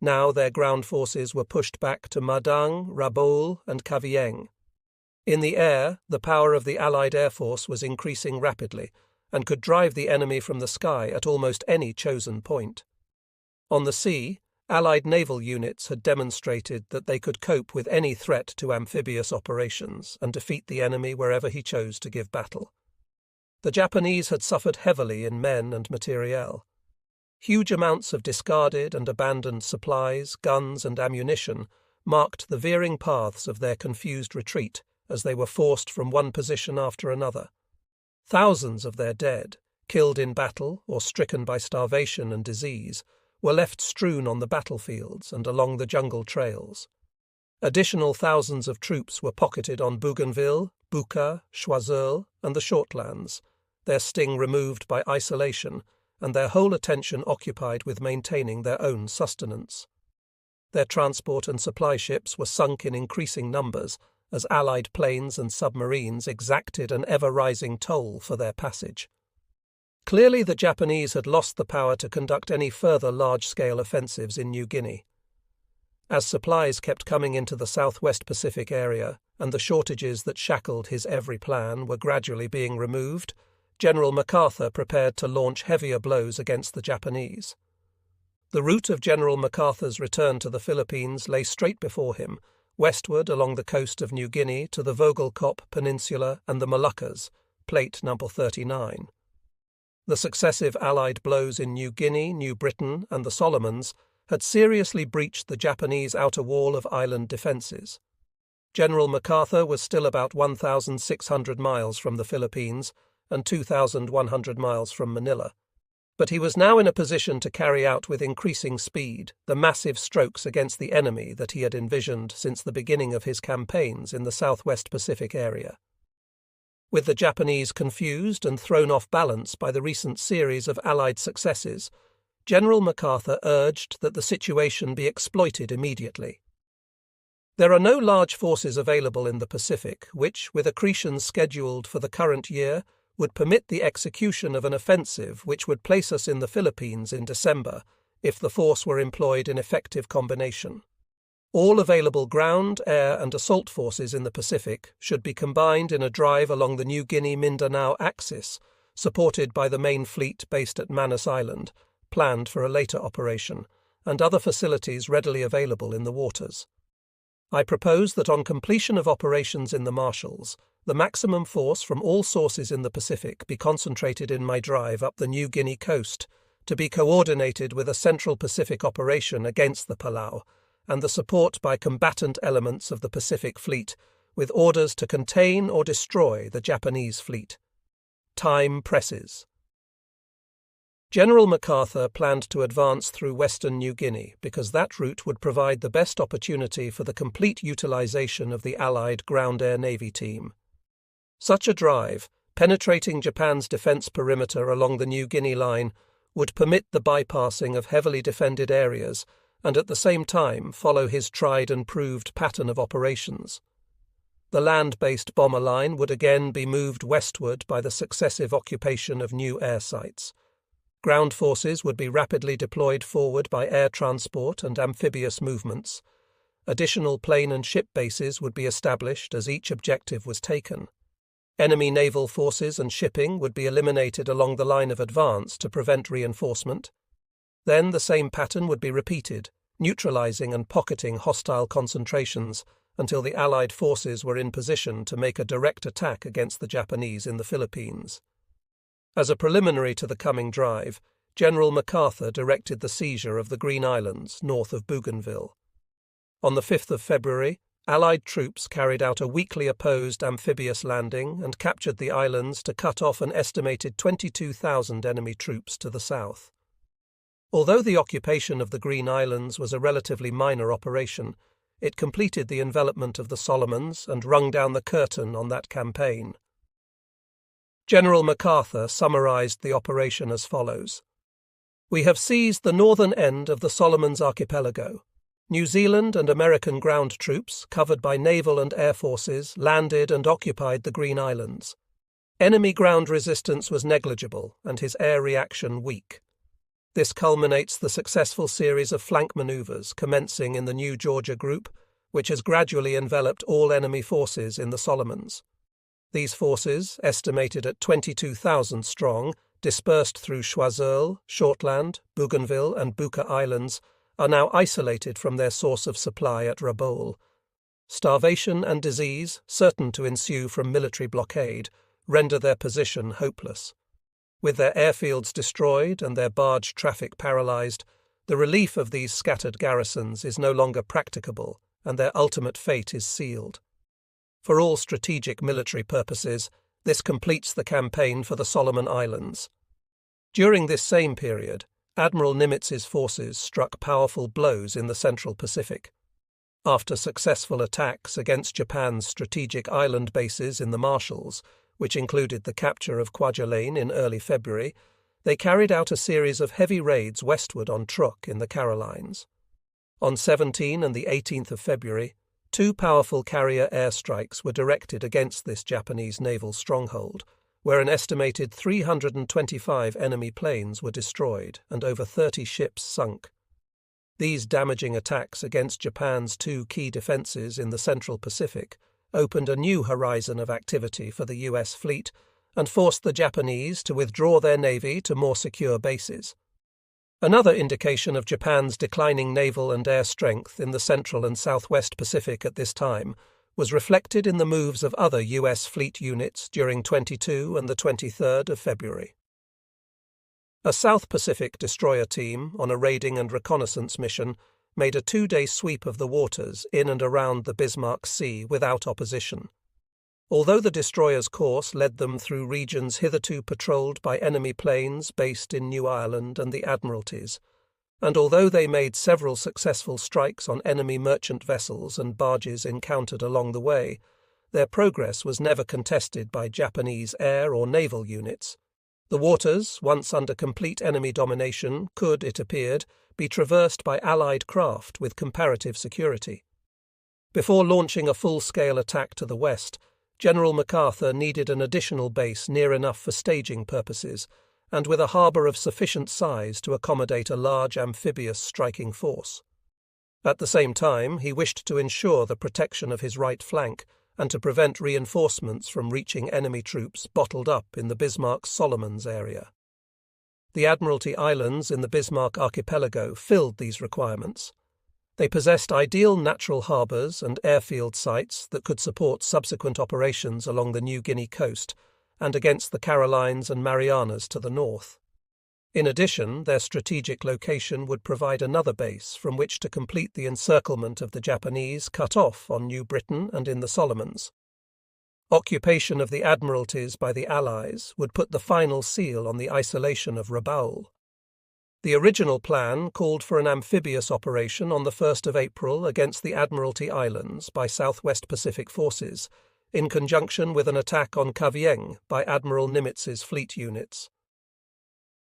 S1: Now their ground forces were pushed back to Madang, Rabaul, and Kavieng. In the air, the power of the Allied Air Force was increasing rapidly and could drive the enemy from the sky at almost any chosen point. On the sea, Allied naval units had demonstrated that they could cope with any threat to amphibious operations and defeat the enemy wherever he chose to give battle. The Japanese had suffered heavily in men and materiel. Huge amounts of discarded and abandoned supplies, guns, and ammunition marked the veering paths of their confused retreat as they were forced from one position after another. Thousands of their dead, killed in battle or stricken by starvation and disease, were left strewn on the battlefields and along the jungle trails. Additional thousands of troops were pocketed on Bougainville, Buka, Choiseul, and the Shortlands, their sting removed by isolation and their whole attention occupied with maintaining their own sustenance. Their transport and supply ships were sunk in increasing numbers as Allied planes and submarines exacted an ever-rising toll for their passage. Clearly the Japanese had lost the power to conduct any further large-scale offensives in New Guinea. As supplies kept coming into the southwest Pacific area and the shortages that shackled his every plan were gradually being removed, General MacArthur prepared to launch heavier blows against the Japanese. The route of General MacArthur's return to the Philippines lay straight before him, westward along the coast of New Guinea to the Vogelkop Peninsula and the Moluccas, Plate No. 39. The successive Allied blows in New Guinea, New Britain, and the Solomons had seriously breached the Japanese outer wall of island defences. General MacArthur was still about 1,600 miles from the Philippines and 2,100 miles from Manila, but he was now in a position to carry out with increasing speed the massive strokes against the enemy that he had envisioned since the beginning of his campaigns in the southwest Pacific area. With the Japanese confused and thrown off balance by the recent series of Allied successes, General MacArthur urged that the situation be exploited immediately. There are no large forces available in the Pacific which, with accretions scheduled for the current year, would permit the execution of an offensive which would place us in the Philippines in December if the force were employed in effective combination. All available ground, air, and assault forces in the Pacific should be combined in a drive along the New Guinea-Mindanao axis, supported by the main fleet based at Manus Island, planned for a later operation, and other facilities readily available in the waters. I propose that on completion of operations in the Marshalls, the maximum force from all sources in the Pacific be concentrated in my drive up the New Guinea coast, to be coordinated with a Central Pacific operation against the Palau, and the support by combatant elements of the Pacific Fleet, with orders to contain or destroy the Japanese fleet. Time presses. General MacArthur planned to advance through western New Guinea because that route would provide the best opportunity for the complete utilization of the Allied Ground-Air Navy team. Such a drive, penetrating Japan's defense perimeter along the New Guinea line, would permit the bypassing of heavily defended areas and at the same time follow his tried-and-proved pattern of operations. The land-based bomber line would again be moved westward by the successive occupation of new air sites. Ground forces would be rapidly deployed forward by air transport and amphibious movements. Additional plane and ship bases would be established as each objective was taken. Enemy naval forces and shipping would be eliminated along the line of advance to prevent reinforcement. Then the same pattern would be repeated, neutralizing and pocketing hostile concentrations until the Allied forces were in position to make a direct attack against the Japanese in the Philippines. As a preliminary to the coming drive, General MacArthur directed the seizure of the Green Islands north of Bougainville. On the 5th of February, Allied troops carried out a weakly opposed amphibious landing and captured the islands to cut off an estimated 22,000 enemy troops to the south. Although the occupation of the Green Islands was a relatively minor operation, it completed the envelopment of the Solomons and rung down the curtain on that campaign. General MacArthur summarized the operation as follows. We have seized the northern end of the Solomons archipelago. New Zealand and American ground troops, covered by naval and air forces, landed and occupied the Green Islands. Enemy ground resistance was negligible and his air reaction weak. This culminates the successful series of flank maneuvers commencing in the New Georgia Group, which has gradually enveloped all enemy forces in the Solomons. These forces, estimated at 22,000 strong, dispersed through Choiseul, Shortland, Bougainville and Buka Islands, are now isolated from their source of supply at Rabaul. Starvation and disease, certain to ensue from military blockade, render their position hopeless. With their airfields destroyed and their barge traffic paralysed, the relief of these scattered garrisons is no longer practicable, and their ultimate fate is sealed. For all strategic military purposes, this completes the campaign for the Solomon Islands. During this same period, Admiral Nimitz's forces struck powerful blows in the Central Pacific. After successful attacks against Japan's strategic island bases in the Marshalls, which included the capture of Kwajalein in early February, they carried out a series of heavy raids westward on Truk in the Carolines. On 17 and the 18th of February, two powerful carrier airstrikes were directed against this Japanese naval stronghold, where an estimated 325 enemy planes were destroyed and over 30 ships sunk. These damaging attacks against Japan's two key defences in the Central Pacific opened a new horizon of activity for the U.S. fleet and forced the Japanese to withdraw their navy to more secure bases. Another indication of Japan's declining naval and air strength in the Central and Southwest Pacific at this time was reflected in the moves of other U.S. fleet units during 22 and the 23rd of February. A South Pacific destroyer team on a raiding and reconnaissance mission made a 2-day sweep of the waters in and around the Bismarck Sea without opposition. Although the destroyer's course led them through regions hitherto patrolled by enemy planes based in New Ireland and the Admiralties, and although they made several successful strikes on enemy merchant vessels and barges encountered along the way, their progress was never contested by Japanese air or naval units. The waters, once under complete enemy domination, could, it appeared, be traversed by Allied craft with comparative security. Before launching a full-scale attack to the west, General MacArthur needed an additional base near enough for staging purposes, and with a harbour of sufficient size to accommodate a large amphibious striking force. At the same time, he wished to ensure the protection of his right flank and to prevent reinforcements from reaching enemy troops bottled up in the Bismarck's Solomons area. The Admiralty Islands in the Bismarck archipelago filled these requirements. They possessed ideal natural harbours and airfield sites that could support subsequent operations along the New Guinea coast and against the Carolines and Marianas to the north. In addition, their strategic location would provide another base from which to complete the encirclement of the Japanese cut off on New Britain and in the Solomons. Occupation of the Admiralties by the Allies would put the final seal on the isolation of Rabaul. The original plan called for an amphibious operation on the 1st of April against the Admiralty Islands by Southwest Pacific forces, in conjunction with an attack on Cavien by Admiral Nimitz's fleet units.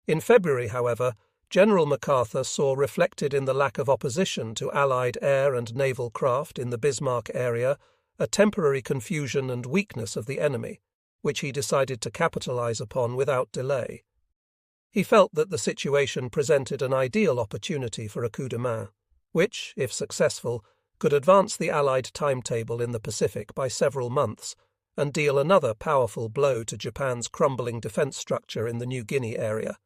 S1: In February, however, General MacArthur saw reflected in the lack of opposition to Allied air and naval craft in the Bismarck area a temporary confusion and weakness of the enemy, which he decided to capitalize upon without delay. He felt that the situation presented an ideal opportunity for a coup de main, which, if successful, could advance the Allied timetable in the Pacific by several months and deal another powerful blow to Japan's crumbling defense structure in the New Guinea area,